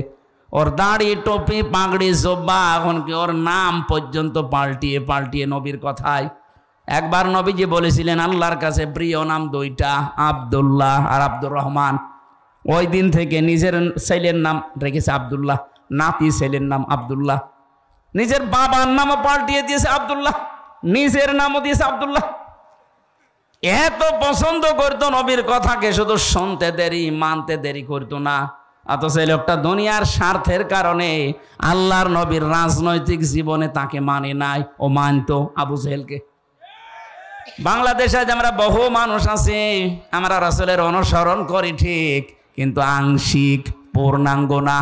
A: ওর দাড়ি টুপি পাগড়ি জোব্বা, এমনকি ওর নাম পর্যন্ত পাল্টিয়ে পাল্টিয়ে নবীর কথায়। একবার নবীজি বলেছিলেন আল্লাহর কাছে প্রিয় নাম দুইটা, আব্দুল্লাহ আর আব্দুর রহমান। ওই দিন থেকে নিজের ছেলের নাম রেখেছে আব্দুল্লাহ, নাতি ছেলের নাম আব্দুল্লাহ, নিজের বাবার নামও পাল্টিয়ে দিয়েছে আব্দুল্লাহ, নিজের নামও দিয়েছে আব্দুল্লাহ। এত পছন্দ করতো নবীর কথাকে, শুধু শুনতে দেরি মানতে দেরি করতো না। অথচ এই লোকটা দুনিয়ার স্বার্থের কারণে আল্লাহর নবীর রাজনৈতিক জীবনে তাকে মানে নাই, ও মানতো আবু জেহেলকে। বাংলাদেশে আজ আমরা বহু মানুষ আছি, আমরা রাসূলের অনুসরণ করি ঠিক, কিন্তু আংশিক, পূর্ণাঙ্গ না।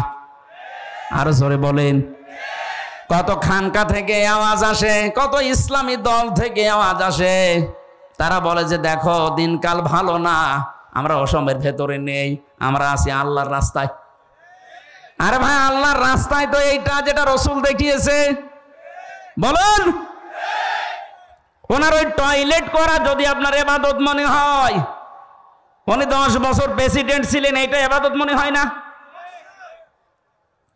A: আরো জোরে বলেন। কত খানকা থেকে আওয়াজ আসে, কত ইসলামী দল থেকে আওয়াজ আসে, তারা বলে যে দেখো দিনকাল ভালো না, আমরা অসমের ভেতরে নেই, আমরা আছি আল্লাহর রাস্তায়। আরে ভাই, আল্লাহর রাস্তায় তো এইটা যেটা রসুল দেখিয়েছে, বলুন। ওনার ওই টয়লেট করা যদি আপনার ইবাদত মনে হয়, উনি 10 বছর প্রেসিডেন্ট ছিলেন, এইটা ইবাদত মনে হয় না?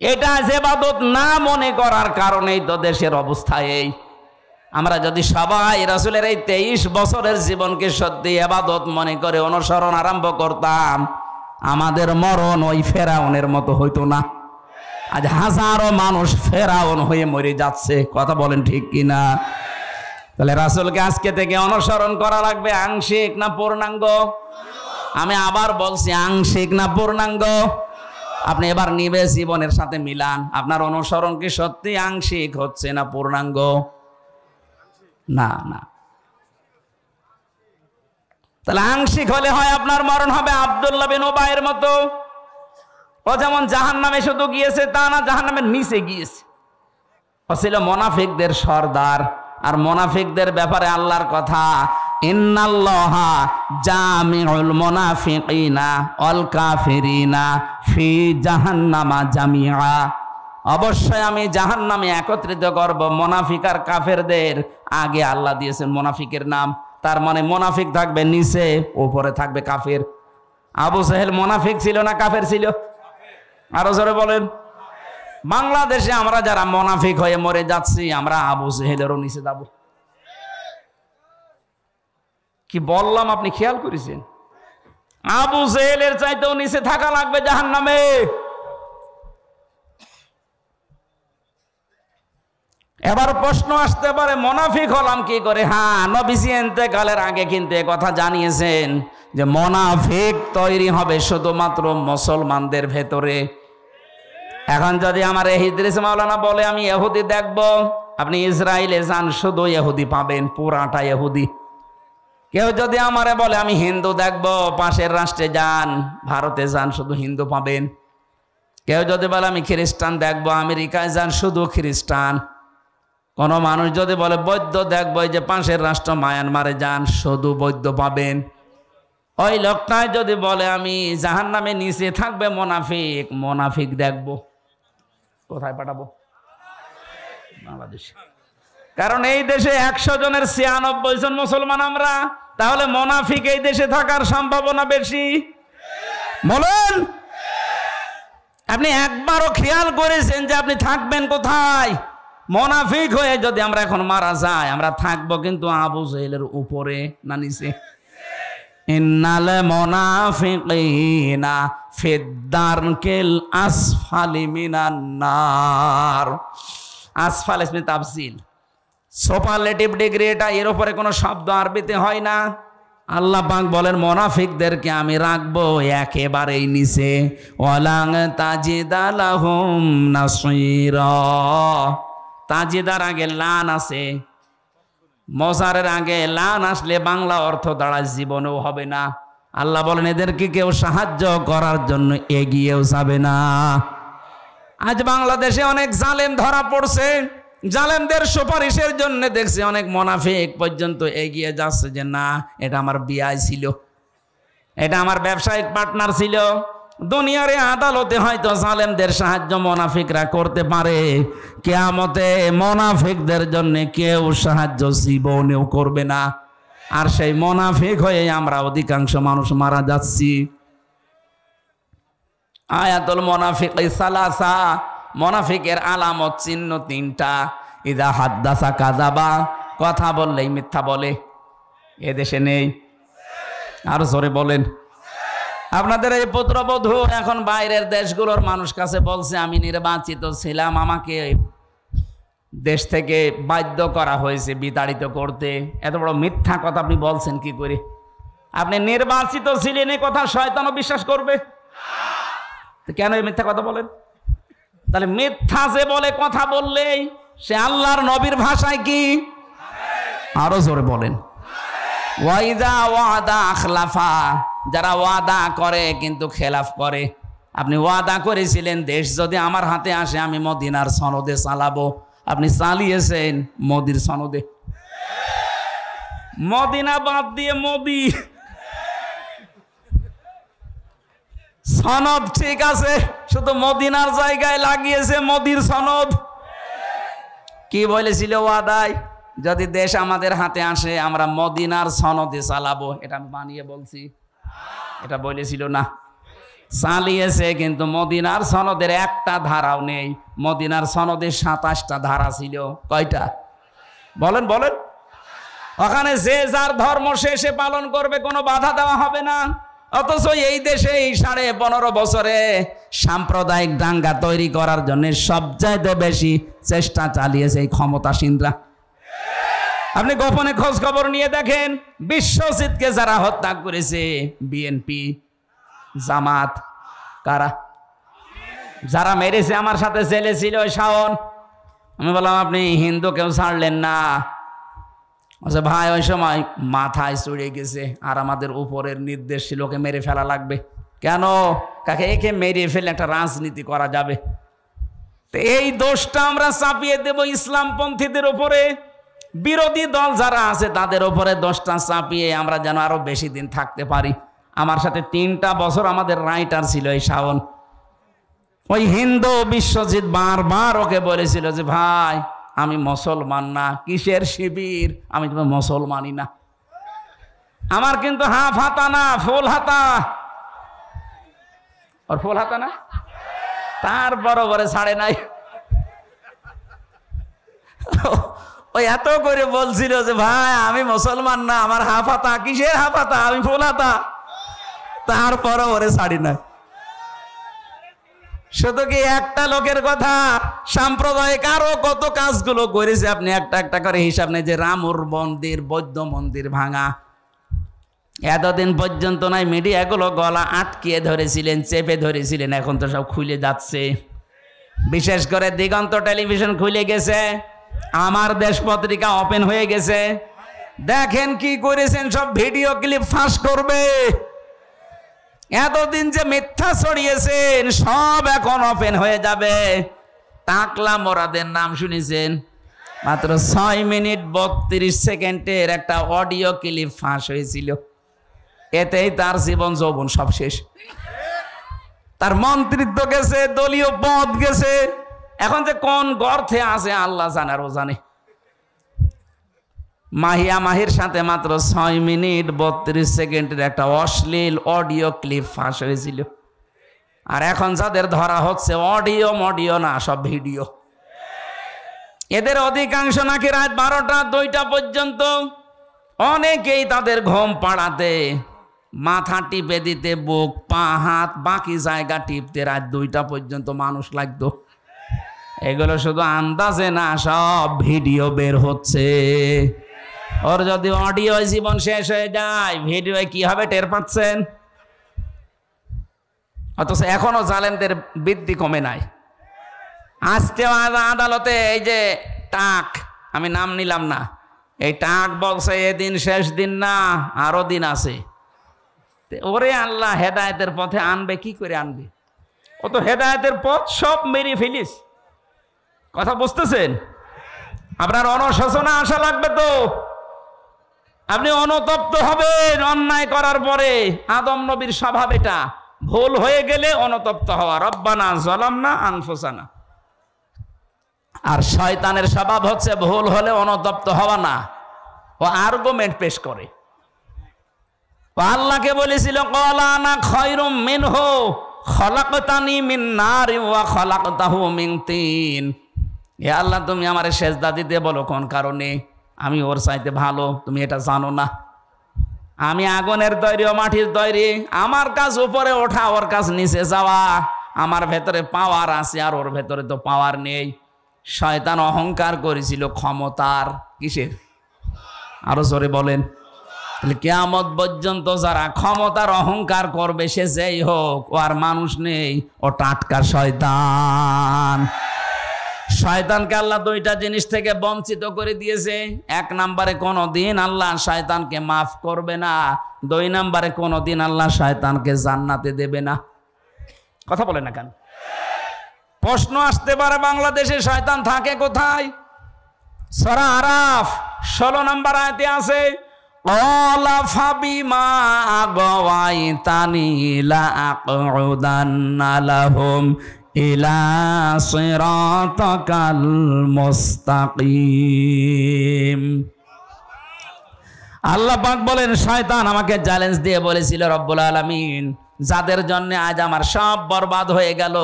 A: এটা ইবাদত না মনে করার কারণেই তো দেশের অবস্থা এই। আমরা যদি সবাই রাসূলের এই 23 বছরের জীবনকে সত্যি ইবাদত মনে করে অনুসরণ আরম্ভ করতাম, আমাদের মরণ ওই ফেরাউনের মতো হইতো না। আজ হাজারো মানুষ ফেরাউন হয়ে মরে যাচ্ছে, কথা বলেন ঠিক কিনা? তাহলে রাসূলকে আজকে থেকে অনুসরণ করা লাগবে, আংশিক না পূর্ণাঙ্গ? আমি আবার বলছি, আংশিক না পূর্ণাঙ্গ? আপনি এবার নিবে জীবনের সাথে মিলান, আপনার অনুসরণ কি সত্যি আংশিক হচ্ছে না পূর্ণাঙ্গ? না না। তাহলে আংশিক হলে হয় আপনার মরণ হবে আব্দুল্লাহ বিন উবাইয়ের মতো। ও যেমন জাহান্নামে শুধু গিয়েছে তা না, জাহান্নামের নিচে গিয়েছে। ও ছিল মুনাফিকদের সর্দার। আর মুনাফিকদের ব্যাপারে আল্লাহর কথা, ইন্নাল্লাহা জামিউল মুনাফিকিনা ওয়াল কাফিরিনা ফি জাহান্নামা জামিআ। অবশ্যই আমি জাহান্নামে একত্রিত করব মুনাফিক আর কাফেরদের। আগে আল্লাহ দিয়েছেন মুনাফিকের নাম, তার মানে মুনাফিক থাকবে নিচে, উপরে থাকবে কাফের। আবু জেহেল মুনাফিক ছিল না কাফের ছিল? আরো জোরে বলেন। বাংলাদেশে আমরা যারা মুনাফিক হয়ে মরে যাচ্ছি, আমরা আবু জেহেলেরও নিচে যাব। কি বললাম আপনি খেয়াল করেছেন? আবু জেহেলের চাইতেও নিচে থাকা লাগবে জাহান্নামে। এবার প্রশ্ন আসতে পারে, মুনাফিক হলাম কি করে? হ্যাঁ, নবীজি ইন্তেকালের আগে কিন্তু এ কথা জানিয়েছেন যে মুনাফিক তৈরি হবে শুধুমাত্র মুসলমানদের ভেতরে। এখন যদি আমার ইদ্রিস মাওলানা বলে আমি ইহুদি দেখব, আপনি ইসরায়েলে যান, শুধু ইহুদি পাবেন, পুরাটা ইহুদি। কেউ যদি আমারে বলে আমি হিন্দু দেখব, পাশের রাষ্ট্রে যান, ভারতে যান, শুধু হিন্দু পাবেন। কেউ যদি বলে আমি খ্রিস্টান দেখব, আমেরিকায় যান, শুধু খ্রিস্টান। কোন মানুষ যদি বলে বৌদ্ধ দেখব, এই যে পাশের রাষ্ট্র মায়ানমারে যান, শুধু বৌদ্ধ পাবেন। ওই লোকটাই যদি বলে আমি জাহান্নামে নিচে থাকবে মুনাফিক, মুনাফিক দেখব, কোথায় পাঠাবো? বাংলাদেশে। কারণ এই দেশে 100 জনের 96 জন মুসলমান আমরা, তাহলে মুনাফিক এই দেশে থাকার সম্ভাবনা বেশি। বলুন, আপনি একবারও খেয়াল করেছেন যে আপনি থাকবেন কোথায়? মুনাফিক হয়ে যদি আমরা এখন মারা যাই, আমরা থাকবো কিন্তু আবু জেহেলের উপরে না নিচে? ইন্নাল মুনাফিকিনা ফিদ-দারকিল আসফালি মিনান নার। আসফাল ইসমে তাফসিল, সুপারলেটিভ ডিগ্রি এটা, এর উপরে কোনো শব্দ আরবিতে হয় না। আল্লাহ পাক বলেন মুনাফিকদেরকে আমি রাখবো একেবারেই নিচে। ওয়ালাং তাজিদা লাহুম নাসীরা, তাজিদার আগে লান আছে, মজারের আগে লান আসলে বাংলা অর্থ দাঁড়ায় জীবনেও হবে না। আল্লাহ বলেন এদেরকে কেউ সাহায্য করার জন্য এগিয়েও যাবে না। আজ বাংলাদেশে অনেক জালেম ধরা পড়ছে, জালেমদের সুপারিশের জন্য দেখছি অনেক মুনাফিক পর্যন্ত এগিয়ে যাচ্ছে যে না এটা আমার বিআই ছিল, এটা আমার ব্যবসায়িক পার্টনার ছিল। দুনিয়ার আদালতে হয়তো জালেমদের সাহায্য মুনাফিকরা করতে পারে, কিয়ামতে মুনাফিকদের জন্য কেউ সাহায্য জীবনেও করবে না। আর সেই মুনাফিক হয়ে আমরা অধিকাংশ মানুষ মারা যাচ্ছি। আয়াতুল মুনাফিক সালাসা, মুনাফিকের আলামত চিহ্ন তিনটা। ইদা হাদ্দাসা কাযাবা, কথা বললেই মিথ্যা বলে। এদেশে নেই? আর জোরে বলেন। আপনাদের এই পুত্রবধূ এখন বাইরের দেশগুলোর মানুষ কাছে বলছে আমি নির্বাচিত ছিলাম, আমাকে দেশ থেকে বাধ্য করা হয়েছে বিতাড়িত করতে। এত বড় মিথ্যা কথা আপনি বলছেন কি করে? আপনি নির্বাচিত ছিলেন এই কথা শয়তানও বিশ্বাস করবে? কেন এই মিথ্যা কথা বলেন? তাহলে মিথ্যা যে বলে কথা বললেই সে আল্লাহর নবীর ভাষায় কি? আরো জোরে বলেন। ওয়াইদা ওয়াদা আখলাফা, যারা ওয়াদা করে কিন্তু খেলাফ করে। আপনি ওয়াদা করেছিলেন দেশ যদি আমার হাতে আসে আমি মদিনার সনদে চালাবো, আপনি চালিয়েছেন মোদির সনদে। মদিনা বাদ দিয়ে মোদি সনদ ঠিক আছে, শুধু মদিনার জায়গায় লাগিয়েছে মোদির সনদ। কি বলেছিল ওয়াদায়? যদি দেশ আমাদের হাতে আসে আমরা মদিনার সনদে চালাবো। এটা আমি বানিয়ে বলছি? এটা বলেছিল না, চালিয়েছে। কিন্তু মদিনার সনদের একটা ধারাও নেই। মদিনার সনদে 27টা ধারা ছিল। কয়টা বলেন বলেন? ওখানে যে যার ধর্ম সে পালন করবে, কোনো বাধা দেওয়া হবে না। অথচ এই দেশে এই 15.5 বছরে সাম্প্রদায়িক দাঙ্গা তৈরি করার জন্য সবচাইতে বেশি চেষ্টা চালিয়েছে এই ক্ষমতাসীনরা। আপনি গোপনে খোঁজ খবর নিয়ে দেখেন, বিশ্বজিৎকে যারা হত্যা করেছে বিএনপি, জামাত। কারা? যারা মেরেছে আমার সাথে জেলে ছিল ওই শাওন। আমি বললাম আপনি হিন্দু কেউ ছাড়লেন না? আচ্ছা ভাই ওই সময় মাথায় চড়ে গেছে আর আমাদের উপরের নির্দেশ ছিল ওকে মেরে ফেলা লাগবে। কেন? কাকে একে মেরে ফেলে একটা রাজনীতি করা যাবে। তো এই দোষটা আমরা চাপিয়ে দেব ইসলামপন্থীদের উপরে। বিরোধী দল যারা আছে তাদের উপরে দোষটা চাপিয়ে আমরা যেন আরো বেশি দিন থাকতে পারি। আমার সাথে 3টা বছর আমাদের রাইটার ছিল এই শাওন। ওই হিন্দু বিশ্বজিৎ বারবার ওকে বলেছিল যে ভাই আমি মুসলমান না, কিসের শিবির, আমি তোমার মুসলমানই না। আমার কিন্তু হাফ হাতা না, ফুল হাতা। ওর ফুল হাতা না, তার বরাবরে ছাড়ে নাই। ওই এত করে বলছিল যে ভাই আমি মুসলমান না, আমার হাফ হাতা। কিসের হাফ হাতা, আমি ফুল হাতা। তার বরাবরে ছাড়ি নাই। শুধু কি একটা লোকের কথা? সাম্প্রদায়িক আরো কত কাজগুলো করেছে আপনি একটা একটা করে হিসাব নেই। যে রামুর মন্দির, বৌদ্ধ মন্দির ভাঙা, এতদিন পর্যন্ত নাই মিডিয়াগুলো গলা আটকিয়ে ধরেছিলেন, চেপে ধরেছিলেন, এখন তো সব খুলে যাচ্ছে। বিশেষ করে দিগন্ত টেলিভিশন খুলে গেছে, আমার দেশ পত্রিকা ওপেন হয়ে গেছে। দেখেন কি করেছেন, সব ভিডিও ক্লিপ ফাঁস করবে। এতদিন যে মিথ্যা ছড়িয়েছেন সব এখন ওপেন হয়ে যাবে। টাকলা মোরাদের নাম শুনেছেন? মাত্র 6 মিনিট 32 সেকেন্ডের একটা অডিও ক্লিপ ফাঁস হয়েছিল। এতেই তার জীবন যৌবন সব শেষ। তার মন্ত্রিত্ব গেছে, দলীয় পদ গেছে। এখন যে কোন গর্তে আছে আল্লাহ জানে, আর ও জানে। মাহিয়া মাহির সাথে মাত্র 6 মিনিট 32 সেকেন্ডের একটা অশ্লীল অডিও ক্লিপ ফাঁস হয়েছিল। আর এখন যাদের ধরা হচ্ছে অডিও না, সব ভিডিও। এদের অধিকাংশ নাকি রাত 12টা 2টা পর্যন্ত। অনেকেই তাদের ঘুম পাড়াতে, মাথা টিপে দিতে, বুক পা হাত বাকি জায়গা টিপতে রাত 2টা পর্যন্ত মানুষ লাগতো। এগুলো শুধু আন্দাজে না, সব ভিডিও বের হচ্ছে। ওর যদি অডিও জীবন শেষ হয়ে যায়, ভিডিও কি হবে টের পাচ্ছেন? অথচ এখনো জালেমদের বৃদ্ধি কমে নাই। আজকে আদালতে এই যে টাক, আমি নাম নিলাম না, এই টাক বলছে এদিন শেষ দিন না, আরো দিন আছে। ওরে আল্লাহ হেদায়েতের পথে আনবে, কি করে আনবে? ও তো হেদায়েতের পথ সব মেরে ফেলিস। কথা বুঝতেছেন? আপনার অনুশোচনা আসা লাগবে তো, আপনি অনুতপ্ত হবেন অন্যায় করার পরে। আদম নবীর স্বভাব এটা, ভুল হয়ে গেলে অনুতপ্ত হওয়া, রব্বানা যালামনা আনফুসানা। আর শয়তানের স্বভাব হচ্ছে ভুল হলে অনুতপ্ত হওয়া না, ও আর্গুমেন্ট পেশ করে। আল্লাহকে বলেছিল ক্বালা আনা খায়রুম মিনহু খলাকতানি মিন নারিন ওয়া খলাকতাহু মিন তিন। হে আল্লাহ, তুমি আমারে সেজদা দিতে বলো কোন কারণে? আমি ওর চাইতে ভালো, তুমি এটা জানো না? আমি আগুনের তৈরি, ও মাটির তৈরি। আমার কাজ উপরে ওঠা, ওর কাজ নিচে যাওয়া। আমার ভেতরে পাওয়ার আছে আর ওর ভেতরে তো পাওয়ার নেই। শয়তান অহংকার করেছিল ক্ষমতার। কিসের? আরো জোরে বলেন। কিয়ামত পর্যন্ত যারা ক্ষমতার অহংকার করবে, সে যেই হোক, ও আর মানুষ নেই, ও টাটকা শয়তান। শয়তানকে আল্লাহ দুইটা জিনিস থেকে বঞ্চিত করে দিয়েছে। এক নম্বরে কোনোদিন আল্লাহ শয়তানকে মাফ করবে না। দুই নম্বরে কোনোদিন আল্লাহ শয়তানকে জান্নাতে দেবে না। কথা বলে না কেন? প্রশ্ন আসতে পারে, বাংলাদেশে শয়তান থাকে কোথায়? সূরা আরাফ 16 নম্বর আয়াতে আছে, ক্বালা ফাবিমা আগওয়াইতানি লা আকউদান্না লাহুম ইলা সিরাতাকাল মুস্তাকিম। আল্লাহ পাক বলেন, শয়তান আমাকে চ্যালেঞ্জ দিয়ে বলেছিল, রব্বুল আলামিন, যাদের জন্য আজ আমার সব বরবাদ হয়ে গেল,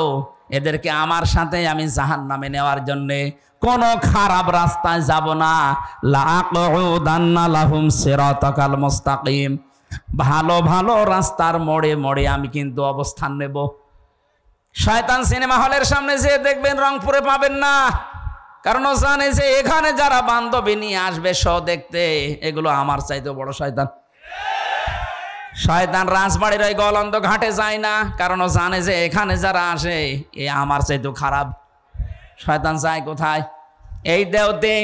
A: এদেরকে আমার সাথে আমি জাহান্নামে নেওয়ার জন্য কোন খারাপ রাস্তায় যাব না। লা আকউদান্না লাহুম সিরাতাকাল মুস্তাকিম, ভালো ভালো রাস্তার মোড়ে মোড়ে আমি কিন্তু অবস্থান নেব। শয়তান সিনেমা হলের সামনে যে দেখবেন রংপুরে পাবেন না, কারণ ও জানে যে এখানে যারা বান্ধবী নিয়ে আসবে শো দেখতে, এগুলো আমার চাইতে বড় শয়তান। শয়তান রাজবাড়ির ওই গলন্দ ঘাটে যায় না, কারণ ও জানে যে এখানে যারা আসে এ আমার চাইতে খারাপ। শয়তান যায় কোথায়? এই দেওতে,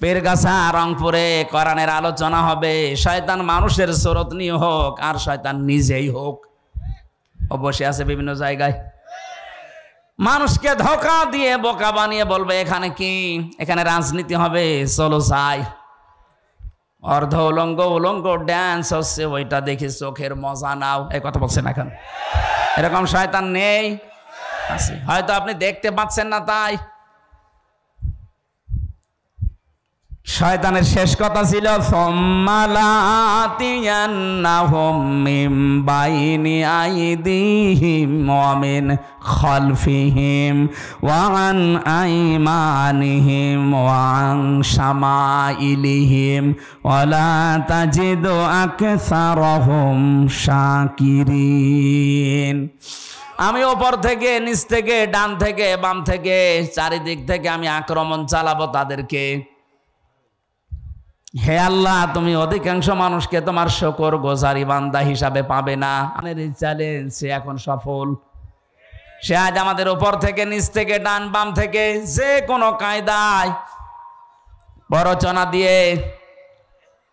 A: পীরগাছা, রংপুরে কোরআনের আলোচনা হবে। শয়তান মানুষের সুরত নিয়ে হোক আর শয়তান নিজেই হোক, ও বসে আছে বিভিন্ন জায়গায়, মানুষকে ধোঁকা দিয়ে বোকা বানিয়ে বলবে এখানে কি, এখানে রাজনীতি হবে, চলো যাই। অর্ধ উলঙ্গ উলঙ্গ ড্যান্স হচ্ছে, ওইটা দেখে চোখের মজা নাও। এই কথা বলছেন এখন? এরকম শয়তান নেই? আছে, হয়তো আপনি দেখতে পাচ্ছেন না তাই। শয়তানের শেষ কথা ছিল, সুম্মা লাআতিয়ান্নাহুম মিন বাইনি আইদিহিম ওয়া মিন খালফিহিম ওয়া আন আইমানিহিম ওয়া আন শামাইলিহিম ওয়া লা তাজিদু আকসারাহুম শাকিরিন। আমি ওপর থেকে, নিচ থেকে, ডান থেকে, বাম থেকে, চারিদিক থেকে আমি আক্রমণ চালাবো তাদেরকে। হে আল্লাহ, তুমি অধিকাংশ মানুষকে তোমার শুকর গোজারি বান্দা হিসাবে পাবে না। আমাদের এই চ্যালেঞ্জ, সে এখন সফল। সে আজ আমাদের উপর থেকে, নিচ থেকে, ডান বাম থেকে, যে কোনো কায়দায়, প্ররোচনা দিয়ে,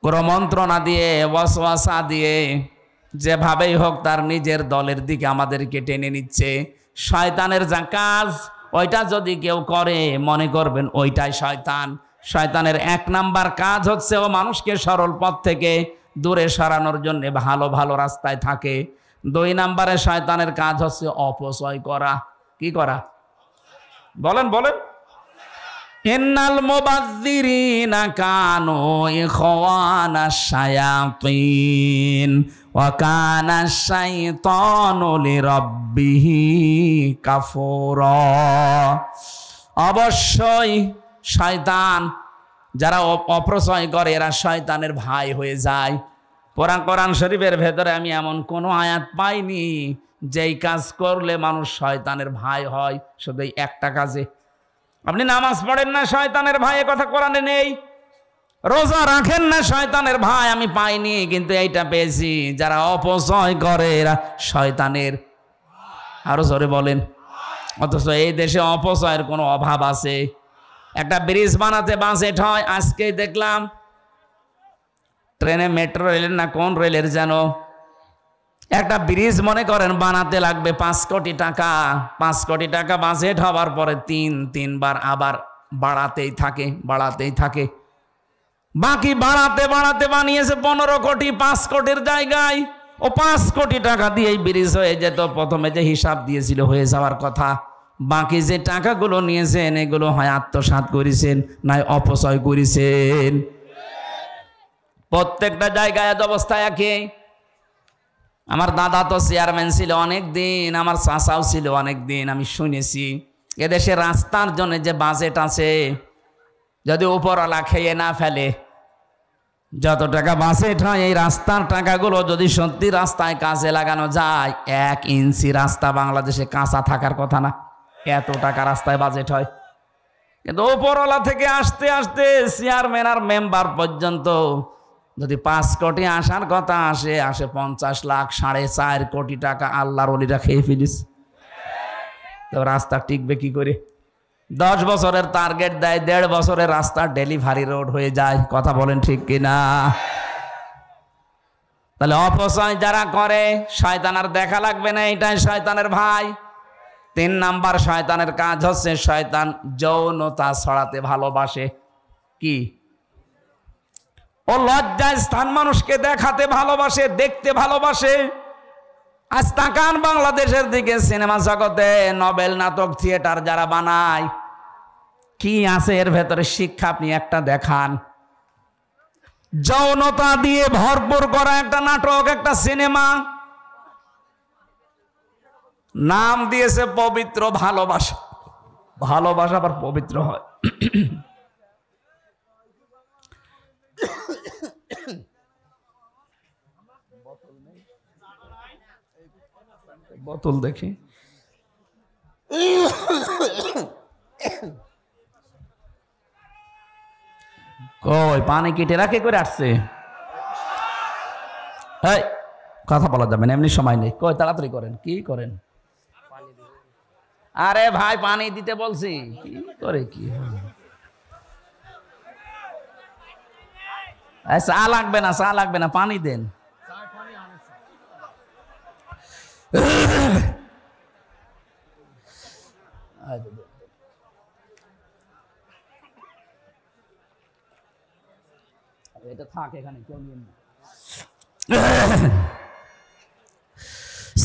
A: কুমন্ত্রণা দিয়ে, ওয়াসওয়াসা দিয়ে, যেভাবেই হোক তার নিজের দলের দিকে আমাদেরকে টেনে নিচ্ছে। শয়তানের যা কাজ, ওইটা যদি কেউ করে, মনে করবেন ওইটাই শয়তান। শয়তানের এক নাম্বার কাজ হচ্ছে ও মানুষকে সরল পথ থেকে দূরে সরানোর জন্য ভালো ভালো রাস্তায় থাকে। দুই নাম্বারে শয়তানের কাজ হচ্ছে অপচয় করা। কি করা? বলেন বলেন। ইন্নাল মুবাযযিরিনা কানু ইখওয়ানাশ শায়াতিন ওয়া কানাশ শাইতানু লিরাব্বিহি কাফুরা। অবশ্যই শয়তান, যারা অপচয় করে, এরা শয়তানের ভাই হয়ে যায়। কোরআন শরীফের ভেতরে আমি এমন কোনো আয়াত পাইনি যেই কাজ করলে মানুষ শয়তানের ভাই হয়। শুধু এই একটা কাজে। আপনি নামাজ পড়েন না, শয়তানের ভাই, এ কথা কোরআনে নেই। রোজা রাখেন না, শয়তানের ভাই আমি পাইনি, কিন্তু এইটা পেয়েছি, যারা অপচয় করে এরা শয়তানের। আরো জোরে বলেন। অথচ এই দেশে অপচয়ের কোনো অভাব আছে? একটা ব্রিজ বানাতে বাজেট হয়, আজকেই দেখলাম ট্রেনে, মেট্রো রেলের না কোন রেলের যেন একটা ব্রিজ মনে করেন বানাতে লাগবে 5 কোটি টাকা। 5 কোটি টাকা বাজেট হওয়ার পরে তিনবার আবার বাড়াতেই থাকে। বাকি বাড়াতে বাড়াতে বানিয়েছে 15 কোটি, 5 কোটির জায়গায়। ও 5 কোটি টাকা দিয়ে এই ব্রিজ হয়ে যেত। প্রথমে যে হিসাব দিয়েছিল হয়ে যাওয়ার কথা, বাকি যে টাকাগুলো নিয়েছেন এগুলো হয় আত্মসাৎ করেছেন, নয় অপচয় করেছেন। প্রত্যেকটা জায়গায় অবস্থা একই। আমার দাদা তো চেয়ারম্যান ছিল অনেক দিন, আমার চাচাও ছিল অনেক দিন। আমি শুনেছি এদেশে রাস্তার জন্য যে বাজেট আছে, যদি উপরওয়ালা খেয়ে না ফেলে, যত টাকা বাজেট হয় এই রাস্তার টাকাগুলো যদি সত্যি রাস্তায় কাজে লাগানো যায়, 1 ইঞ্চি রাস্তা বাংলাদেশে কাঁচা থাকার কথা না, এত টাকা রাস্তায় বাজেট হয়। কিন্তু উপরওয়ালা থেকে আস্তে আস্তে চেয়ারম্যান আর মেম্বার পর্যন্ত যদি 5 কোটি আসার কথা আসে 50 লাখ, 4.5 কোটি টাকা আল্লাহর ওলিরা খেয়ে ফেলিস। তো রাস্তা টিকবে কি করে? 10 বছরের টার্গেট দেয়, 1.5 বছরের রাস্তা ডেলিভারি রোড হয়ে যায়। কথা বলেন ঠিক কিনা? তাহলে অপচয় যারা করে শয়তান আর দেখা লাগবে না, এটাই শয়তানের ভাই। 3 নাম্বার শয়তানের কাজ হচ্ছে শয়তান যৌনতা ছড়াতে ভালোবাসে। কি? ও লজ্জায় স্থান মানুষকে দেখাতে ভালোবাসে, দেখতে ভালোবাসে। আজ তাকান বাংলাদেশের দিকে, সিনেমা জগতে নভেল, নাটক, থিয়েটার যারা বানায়, কি আছে এর ভেতরে শিক্ষা আপনি একটা দেখান। যৌনতা দিয়ে ভরপুর করা একটা নাটক, একটা সিনেমা, নাম দিয়েছে পবিত্র ভালোবাসা। ভালোবাসা আবার পবিত্র হয়? বোতল দেখি। কই পানি কেটে রাখে করে আসছে? এই কথা বলা যাবে না, এমনি সময় নেই। কই তাড়াতাড়ি করেন। কি করেন? আরে ভাই পানি দিতে বলছি। কি করে কি? চা লাগবে না, চা লাগবে না, পানি দেন। এটা থাক এখানে, কেউ নিয়ে না।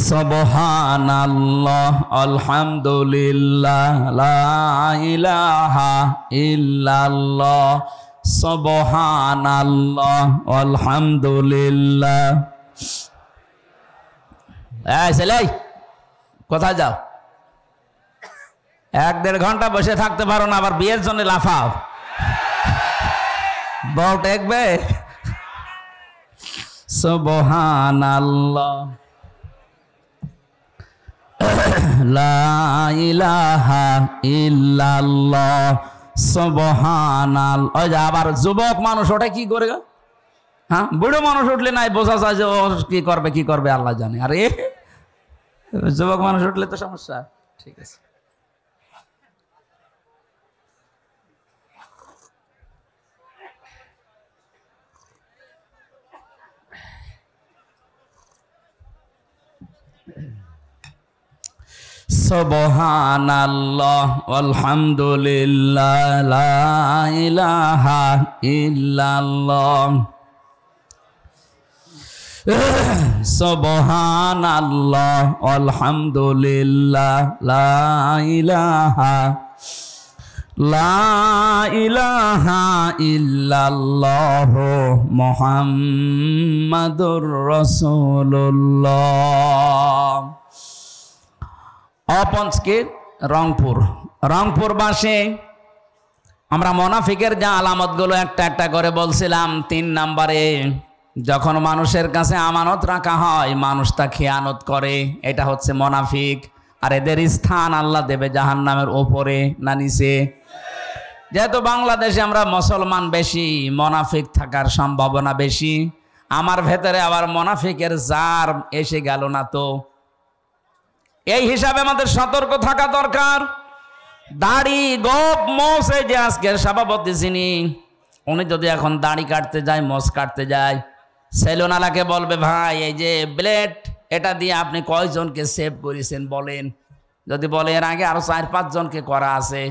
A: সুবহানাল্লাহ, আলহামদুলিল্লাহ, লা ইলাহা ইল্লাল্লাহ, সুবহানাল্লাহ, আলহামদুলিল্লাহ। এই ছেলে, কোথায় যাও? 1-1.5 ঘন্টা বসে থাকতে পারো না, আবার বিয়ের জন্য লাফাও। বউ দেখবে? সুবহানাল্লাহ, লা ইলাহা ইল্লাল্লাহ, সুবহানাল্লাহ। ওই যে আবার যুবক মানুষ ওটা কি করে? হ্যাঁ, বুড়ো মানুষ উঠলে নাই বোঝা যায় যে ও কি করবে আল্লাহ জানে। আরে যুবক মানুষ উঠলে তো সমস্যা। ঠিক আছে। সুবহানাল্লাহ, আলহামদুলিল্লাহ, লা ইলাহা ইল্লাল্লাহ, সুবহানাল্লাহ, আলহামদুলিল্লাহ, লা ইলাহা ইল্লাল্লাহ, মুহাম্মাদুর রাসূলুল্লাহ। অপঞ্চকে রংপুর বাসে আমরা মুনাফিকের যে আলামতগুলো একটা একটা করে বলছিলাম। 3 নম্বরে, যখন মানুষের কাছে আমানত রাখা হয় মানুষ তা খেয়ানত করে, এটা হচ্ছে মুনাফিক। আর এদের স্থান আল্লাহ দেবে জাহান্নামের ওপরে না নিচে? যেহেতু বাংলাদেশে আমরা মুসলমান বেশি, মুনাফিক থাকার সম্ভাবনা বেশি। আমার ভেতরে আবার মুনাফিকের জার এসে গেল না তো? এই হিসাবে আমাদের সতর্ক থাকা দরকার। দাড়ি গোপ মোষ, এই যে আজকের সভাপতি যিনি, উনি যদি এখন দাড়ি কাটতে যায়, মোষ কাটতে যায়, সেলুনওয়ালাকে বলবে ভাই এই যে ব্লেড, এটা দিয়ে আপনি কয়জনকে সেভ করেছেন বলেন। যদি বলে এর আগে আরো 4-5 জনকে করা আছে,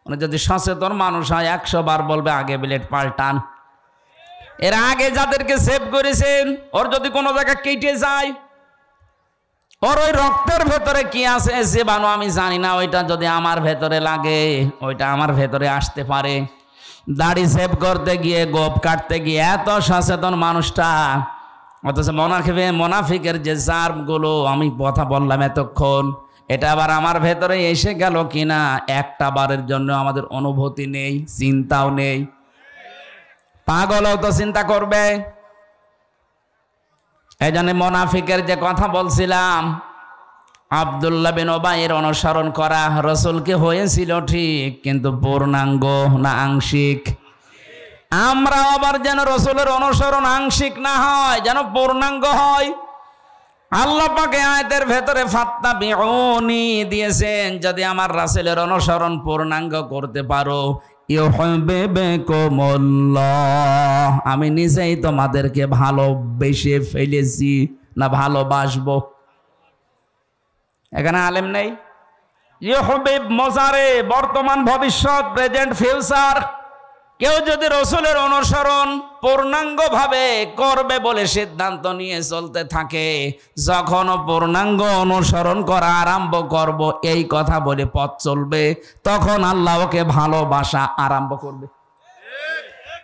A: উনি যদি সচেতন মানুষ হয় 100 বার বলবে আগে ব্লেড পাল্টান। এর আগে যাদেরকে সেভ করেছেন, ওর যদি কোনো জায়গা কেটে যায়, ওর ওই রক্তের ভেতরে কি আছে জীবাণু আমি জানি না, ওইটা যদি আমার ভেতরে লাগে, ওইটা আমার ভেতরে আসতে পারে। দাড়ি সেভ করতে গিয়ে, গোপ কাটতে গিয়ে এত সচেতন মানুষটা, অথচ মোনাফিকের যে জার্মগুলো আমি কথা বললাম এতক্ষণ, এটা আবার আমার ভেতরে এসে গেল কিনা একটা বারের জন্য আমাদের অনুভূতি নেই, চিন্তাও নেই। পাগলও তো চিন্তা করবে। এই জন্য মোনাফিকের যে কথা বলছিলাম, আব্দুল্লাহ বিন উবাইয়ের অনুসরণ করা রাসূলকে হয়েছিল ঠিক, কিন্তু পূর্ণাঙ্গ না আংশিক। আমরা আবার যেন রাসূলের অনুসরণ আংশিক না হয়, যেন পূর্ণাঙ্গ হয়। আল্লাহ পাক আয়াতের ভেতরে ফাত্তাবিউনি দিয়েছেন, যদি আমার রাসূলের অনুসরণ পূর্ণাঙ্গ করতে পারো, ইউহিব্বুকুমুল্লাহ, আমি নিজেই তোমাদেরকে ভালোবেসে ফেলেছি, না ভালোবাসবো। এখানে আলেম নেই। ইউহিব মোজারে, বর্তমান ভবিষ্যৎ, প্রেজেন্ট ফিউচার। কেউ যদি রাসূলের অনুসরণ পূর্ণাঙ্গভাবে করবে বলে সিদ্ধান্ত নিয়ে চলতে থাকে, যখন পূর্ণাঙ্গ অনুসরণ করা আরম্ভ করব এই কথা বলে পথ চলবে, তখন আল্লাহ ওকে ভালোবাসা আরম্ভ করবে।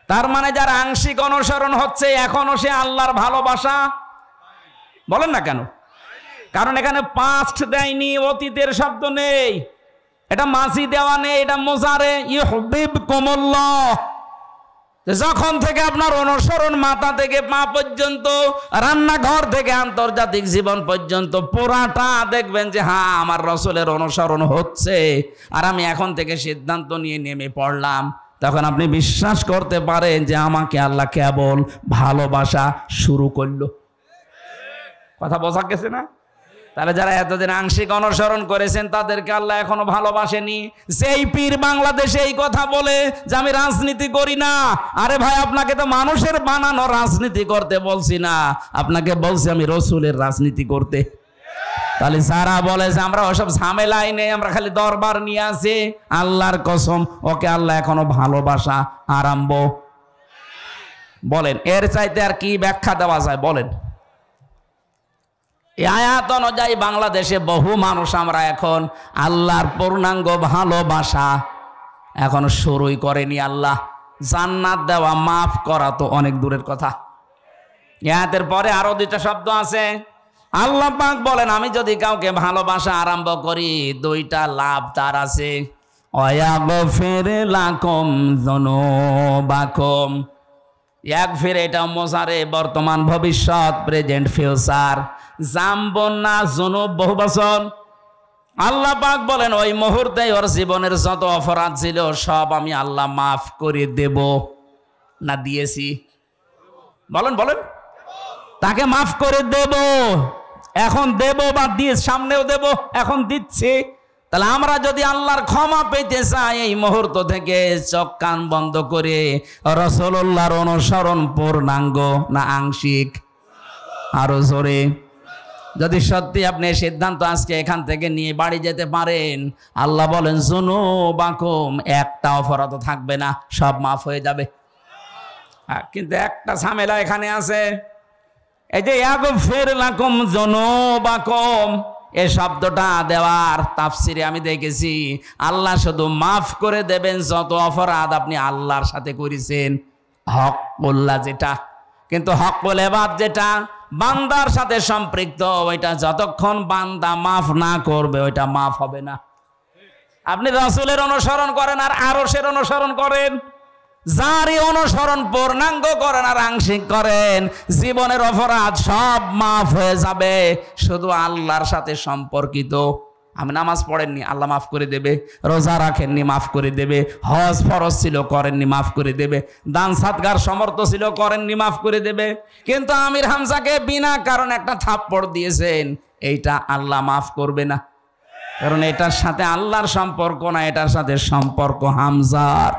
A: তার মানে যার আংশিক অনুসরণ হচ্ছে, এখনো সে আল্লাহর ভালোবাসা বলেন না কেন? কারণ এখানে পাস্ট দেয়নি, অতীতের শব্দ নেই, এটা মাঝি দেওয়া নেই, এটা মোজারে। ইউহিব্বুকুমুল্লাহ, যখন থেকে আপনার অনুসরণ মাথা থেকে পা পর্যন্ত, রান্নাঘর থেকে আন্তর্জাতিক জীবন পর্যন্ত পুরাটা দেখবেন যে হ্যাঁ আমার রাসূলের অনুসরণ হচ্ছে, আর আমি এখন থেকে সিদ্ধান্ত নিয়ে নেমে পড়লাম, তখন আপনি বিশ্বাস করতে পারেন যে আমাকে আল্লাহ কেবল ভালোবাসা শুরু করলো। কথা বোঝা গেছে না? তাহলে যারা এতদিন আংশিক অনুসরণ করেছেন তাদেরকে আল্লাহ এখনো ভালোবাসেনি। যেই পীর বাংলাদেশে এই কথা বলে যে আমি রাজনীতি করি না, আরে ভাই আপনাকে তো মানুষের বানানো রাজনীতি করতে বলছি না, আপনাকে বলছি আমি রাসূলের রাজনীতি করতে। তাহলে যারা বলে যে আমরা ওসব ঝামেলাই নেই, আমরা খালি দরবার নিয়ে আসি, আল্লাহর কসম ওকে আল্লাহ এখনো ভালোবাসা আরম্ভ। বলেন এর চাইতে আর কি ব্যাখ্যা দেওয়া যায় বলেন? এই আয়াত অনুযায়ী বাংলাদেশে বহু মানুষ আমরা এখন আল্লাহর পূর্ণাঙ্গ ভালোবাসা এখনো শুরুই করেনি। আল্লাহ জান্নাত দেওয়া, মাফ করা তো অনেক দূরের কথা। আয়াতের পরে আরো 2টা শব্দ আছে। আল্লাহ পাক বলেন আমি যদি কাউকে ভালোবাসা আরম্ভ করি, 2টা লাভ তার আছে। ওয়াগফির লাকুম যুনুবাকুম, ইয়াগফির এটা মোজারে, বর্তমান ভবিষ্যৎ, প্রেজেন্ট ফিউচার। জামবন না যুনুব বহু বচন। আল্লাহ পাক বলেন ওই মুহূর্তে ওর জীবনের যত অপরাধ ছিল সব আমি আল্লাহ মাফ করে দেব। না দিয়েছি? বলেন বলেন, তাকে মাফ করে দেব। এখন দেব বা দিয়ে সামনেও দেব, এখন দিচ্ছি। তাহলে আমরা যদি আল্লাহর ক্ষমা পেতে চাই, এই মুহূর্ত থেকে চোখ কান বন্ধ করে রাসূলুল্লাহর অনুসরণ পূর্ণাঙ্গ না আংশিক? আরো জোরে। যদি সত্যি আপনি সিদ্ধান্ত আজকে এখান থেকে নিয়ে বাড়ি যেতে পারেন, আল্লাহ বলেন যুনুবাকুম, একটা অপরাধ থাকবে না, সব মাফ হয়ে যাবে। কিন্তু একটা ঝামেলা এখানে আছে। এই যে ইয়াগফির লাকুম যুনুবাকুম, এই শব্দটা দেওয়ার তাফসিরে আমি দেখেছি আল্লাহ শুধু মাফ করে দেবেন যত অপরাধ আপনি আল্লাহর সাথে করেছেন, হকুল্লাহ যেটা। কিন্তু হকুল ইবাদ যেটা বান্দার সাথে সম্পৃক্ত, ওইটা যতক্ষণ বান্দা মাফ না করবে ওইটা মাফ হবে না। আপনি রাসূলের অনুসরণ করেন আর আরশের অনুসরণ করেন, যারই অনুসরণ পূর্ণাঙ্গ করেন আর আংশিক করেন, জীবনের অপরাধ সব মাফ হয়ে যাবে, শুধু আল্লাহর সাথে সম্পর্কিত। আমি নামাজ পড়েননি, আল্লাহ মাফ করে দেবে। রোজা রাখেননি, মাফ করে দেবে। হজ ফরজ ছিল, করেননি, মাফ করে দেবে। দান সাদগার সমর্থ ছিল, করেননি, মাফ করে দেবে। কিন্তু আমির হামজাকে বিনা কারণে একটা থাপ্পড় দিয়েছেন, এইটা আল্লাহ মাফ করবে না। কারণ এটার সাথে আল্লাহর সম্পর্ক না, এটার সাথে সম্পর্ক হামজার।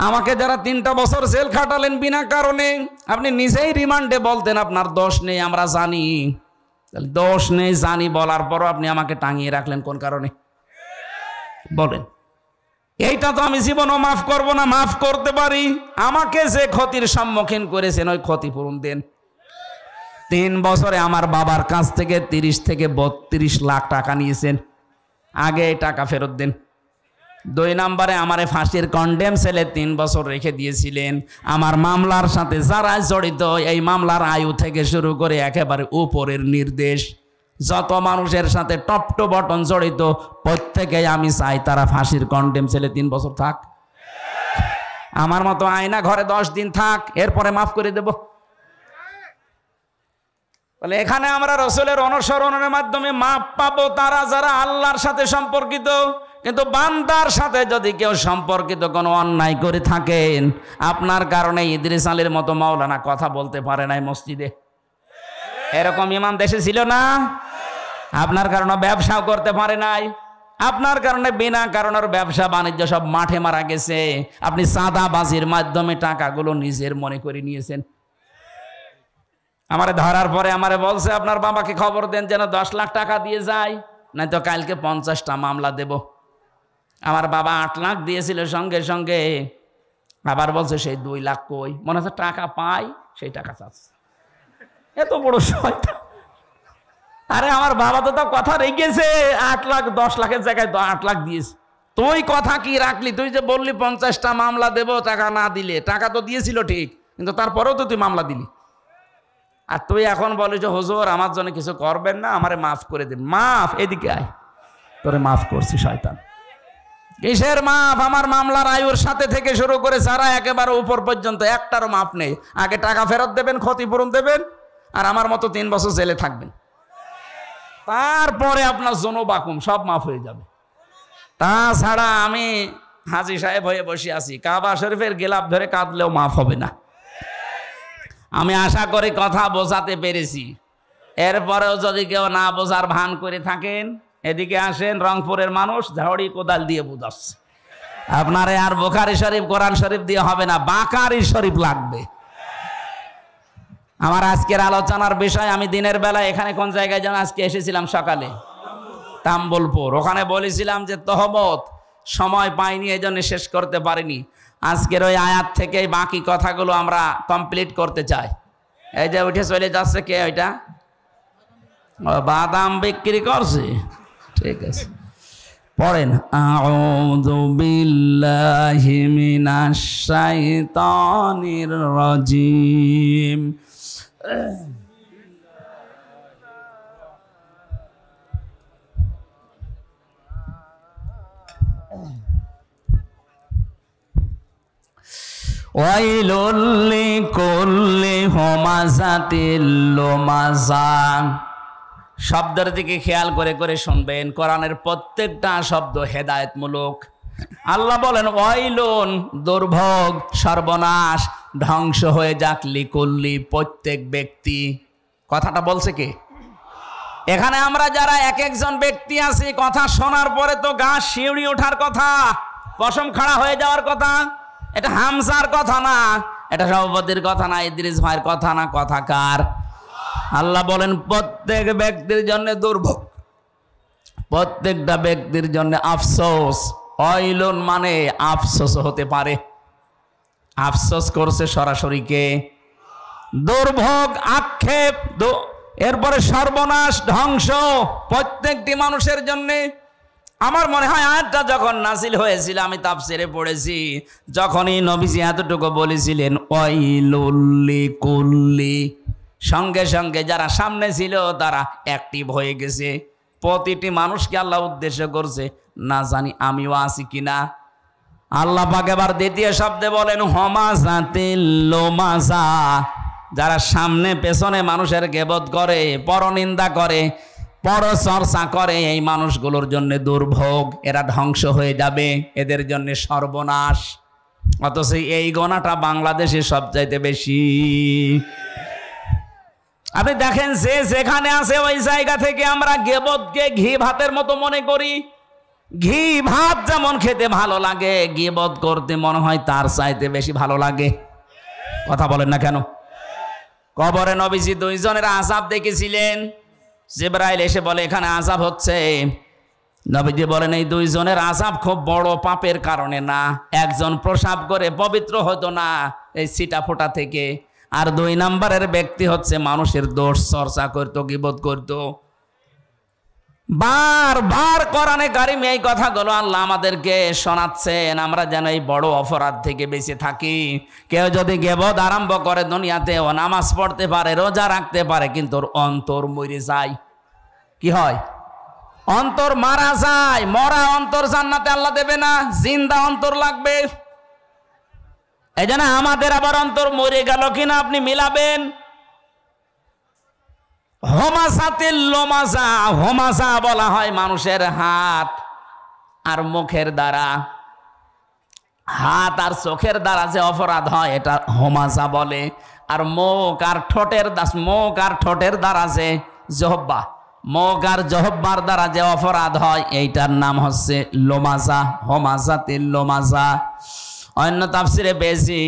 A: আমাকে যারা 3টা বছর জেল খাটালেন বিনা কারণে, আপনি নিজেই রিমান্ডে বলতেন আপনার দোষ নেই, আমরা জানি। দোষ নেই জানি বলার পরও আপনি আমাকে টাঙিয়ে রাখলেন কোন কারণে বলেন? এইটা তো আমি জীবনও মাফ করব না। মাফ করতে পারি, আমাকে যে ক্ষতির সম্মুখীন করেছেন ওই ক্ষতিপূরণ দেন। 3 বছরে আমার বাবার কাছ থেকে 30 থেকে 32 লাখ টাকা নিয়েছেন, আগে এই টাকা ফেরত দেন। 2 নম্বরে আমারে ফাঁসির কন্ডেম সেলে 3 বছর রেখে দিয়েছিলেন। আমার মামলার সাথে যারা জড়িত, এই মামলার আয়ু থেকে শুরু করে একেবারে উপরের নির্দেশ, যত মানুষের সাথে টপ টু বটন জড়িত, প্রত্যেকেই আমি চাই তারা ফাঁসির কন্ডেম সেলে 3 বছর থাক। আমার মতো আয়না ঘরে 10 দিন থাক, এরপরে মাফ করে দেব। বলে এখানে আমরা রসুলের অনুসরণের মাধ্যমে মাপ পাবো তারা যারা আল্লাহর সাথে সম্পর্কিত। কিন্তু বান্দার সাথে যদি কেউ সম্পর্কিত কোনো অন্যায় করে থাকেন, আপনার কারণে ইদ্রিস আলীর মতো মাওলানা কথা বলতে পারে নাই মসজিদে, এরকম ইমাম দেশে ছিল না? আপনার কারণে ব্যবসাও করতে পারে নাই, আপনার কারণে বিনা কারণের ব্যবসা বাণিজ্য সব মাঠে মারা গেছে। আপনি চাঁদাবাজির মাধ্যমে টাকাগুলো নিজের মনে করে নিয়েছেন। আমারে ধরার পরে আমারে বলছে আপনার বাবাকে খবর দেন যেন 10 লাখ টাকা দিয়ে যায়, নাই তো কালকে 50টা মামলা দেব। আমার বাবা 8 লাখ দিয়েছিল সঙ্গে সঙ্গে, আবার বলছে সেই 2 লাখ কই, মনে হচ্ছে টাকা পাই সেই টাকা চাচ্ছে। এত বড় শয়তান! আরে আমার বাবা তো তার কথা রেখেছে, 8 লাখ 10 লাখের জায়গায় 8 লাখ দিয়েছে। তুই কথা কি রাখলি? তুই যে বললি 50টা মামলা দেব টাকা না দিলে, টাকা তো দিয়েছিল ঠিক, কিন্তু তারপরেও তো তুই মামলা দিলি। আর তুই এখন বলিস যে হুজুর আমার জন্য কিছু করবেন না, আমারে মাফ করে দিন। মাফ? এদিকে আয়, তোরে মাফ করছি শয়তান। কিসের মাফ? আমার মামলার আয়ুর সাথে থেকে শুরু করে যারা একেবারে উপর পর্যন্ত একটারও মাফ নেই। আগে টাকা ফেরত দেবেন, ক্ষতিপূরণ দেবেন, আর আমার মতো 3 বছর জেলে থাকবেন। তারপরে আপনার জনবাকুম সব মাফ হয়ে যাবে। তাছাড়া আমি হাজী সাহেব হয়ে বসে আছি, কাবা শরীফের গেলাপ ধরে কাঁদলেও মাফ হবে না। আমি আশা করি কথা বোঝাতে পেরেছি। এরপরেও যদি কেউ না বোঝার ভান করে থাকেন, এদিকে আসেন। রংপুরের মানুষ ঝাড়ি কোদাল দিয়ে বুঝাচ্ছে। আপনারে আর বুখারী শরীফ কোরআন শরীফ দিয়ে হবে না, বাকারি শরীফ লাগবে। আমার আজকের আলোচনার বিষয়, আমি দিনের বেলা এখানে কোন জায়গায় যেন আজকে এসেছিলাম সকালে, তাম্বলপুর, ওখানে বলেছিলাম যে তহমত সময় পাইনি, এই জন্য শেষ করতে পারিনি। আজকের ওই আয়াত থেকে বাকি কথাগুলো আমরা কমপ্লিট করতে চাই। এই যে উঠে চলে যাচ্ছে কে? ওইটা বাদাম বিক্রি করছে, ঠিক আছে পড়েন। আউযু বিল্লাহি মিনাশ শাইতানির রাজিম। ওয়াইলুল লিকুল্লি হুমাযাতিল লুমাযা। শব্দের দিকে খেয়াল করে করে শুনবেন। কোরআনের প্রত্যেকটা শব্দ হেদায়েতমূলক। আল্লাহ বলেন ওয়াইলুন, দুর্ভোগ, সর্বনাশ, ধ্বংস হয়ে যাক, লিকুল্লি, প্রত্যেক ব্যক্তি। কথাটা বলছে কে? এখানে আমরা যারা এক একজন ব্যক্তি আছি, কথা শোনার পরে তো গা শিউড়ি ওঠার কথা, পশম খাড়া হয়ে যাওয়ার কথা। এটা হামজার কথা না, এটা সভাপতির কথা না, ইদ্রিস ভাইয়ের কথা না। কথা কার? আল্লাহ বলেন প্রত্যেক ব্যক্তির জন্য দুর্ভোগ, প্রত্যেকটা ব্যক্তির জন্য আফসোস। ওয়াইলুন মানে আফসোস হতে পারে। আফসোস করছে সরাসরি কে? দুর্ভোগ, আক্ষেপ, এরপরে সর্বনাশ, ধ্বংস প্রত্যেকটি মানুষের জন্যে। আমার মনে হয় আয়াতটা যখন নাজিল হয়েছিল, আমি তাফসিরে পড়েছি, যখনই নবীজি এতটুকু বলেছিলেন ওয়াইলুল লিকুল্লি, সঙ্গে সঙ্গে যারা সামনে ছিল তারা অ্যাক্টিভ হয়ে গেছে। প্রতিটি মানুষকে আল্লাহ উদ্দেশ্য করছে, না জানি আমিও আছি কিনা। আল্লাহ পাক এবার দ্বিতীয় শব্দে বলেন হুমাযাতিল লুমাযা, যারা সামনে পেছনে মানুষের গীবত করে, পরনিন্দা করে, পরচর্চা করে, এই মানুষগুলোর জন্য দুর্ভোগ, এরা ধ্বংস হয়ে যাবে, এদের জন্য সর্বনাশ। অথচ এই গোনাটা বাংলাদেশে সবচাইতে বেশি। আপনি দেখেন যে যেখানে আছে ওই জায়গা থেকে আমরা গীবতকে ঘি ভাতের মতো মনে করি। ঘি ভাত যেমন খেতে ভালো লাগে, গীবত করতে মনে হয় তার চাইতে বেশি ভালো লাগে। কথা বলেন না কেন? কবরে নবীজি দুইজনের আযাব দেখেছিলেন। জিবরাইল এসে বলে এখানে আযাব হচ্ছে। নবীজি বলেন এই দুইজনের আযাব খুব বড় পাপের কারণে না, একজন প্রসাব করে পবিত্র হতো না এই ছিটা ফোঁটা থেকে, আর 2 নম্বরের ব্যক্তি হচ্ছে মানুষের দোষ চর্চা করতো, গীবত করতো। বারবার কোরআনে কারিম এই কথাগুলো আল্লাহ আমাদেরকে শোনাচ্ছেন, আমরা যেন এই বড় অপরাধ থেকে বেঁচে থাকি। কেউ যদি গীবত আরম্ভ করে দুনিয়াতে, ও নামাজ পড়তে পারে, রোজা রাখতে পারে, কিন্তু ওর অন্তর মরে যায়। কি হয়? অন্তর মারা যায়। মরা অন্তর জান্নাতে আল্লাহ দেবে না, জিন্দা অন্তর লাগবে। এই জন্য আমাদের আবার অন্তর মরে গেল কিনা আপনি মিলাবেন। হোমাসাতিল লোমাসা, হোমাসা বলা হয় মানুষের হাত আর মুখের দ্বারা, হাত আর চোখের দ্বারা যে অপরাধ হয় এটা হোমাসা বলে। আর মুখ আর ঠোঁটের দ্বারা যে জহব্বা, মুখ আর জহব্বার দ্বারা যে অপরাধ হয় এইটার নাম হচ্ছে লোমাসা, হোমাসাতিল লোমাসা। অন্য তাফসিরে পেয়েছি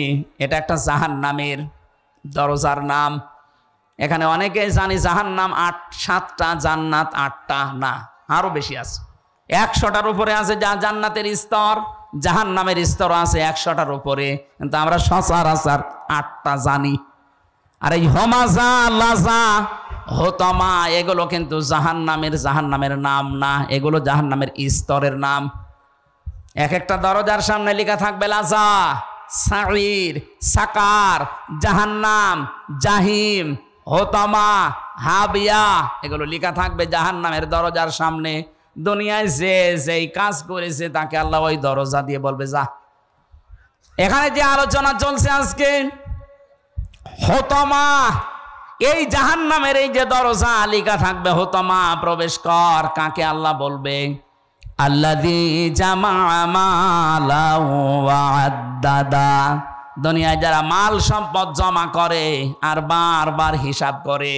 A: এটা একটা জাহান্নামের দরজার নাম। এখানে অনেকেই জানি জাহান্নাম 7টা, জান্নাত 8টা, না আরো বেশি আছে। 100টার উপরে আছে যা জান্নাতের স্তর, জাহান্নামের স্তর আছে 100টার উপরে, কিন্তু আমরা সচরাচর 8টা জানি। আর এই হোমাজা, লাজা, হোতমা এগুলো কিন্তু জাহান্নামের নাম না, এগুলো জাহান্নামের স্তরের নাম। এক একটা দরজার সামনে লেখা থাকবে লাজা, সাঈর, সাকার, জাহান্নাম, জাহিম, হোতমা, হাবিয়া, এগুলো লেখা থাকবে জাহান্নামের দরজার সামনে। দুনিয়ায় যে যেই কাজ করেছে তাকে আল্লাহ ওই দরজা দিয়ে বলবে যা। এখানে যে আলোচনা চলছে আজকে হোতমা, এই জাহান্নামের এই যে দরজা লেখা থাকবে হোতমা, প্রবেশ কর, কাকে আল্লাহ বলবে? আল্লাযী জামা মালাও ওয়া আদ্দাদা। দুনিয়ায় যারা মাল সম্পদ জমা করে আর বারবার হিসাব করে,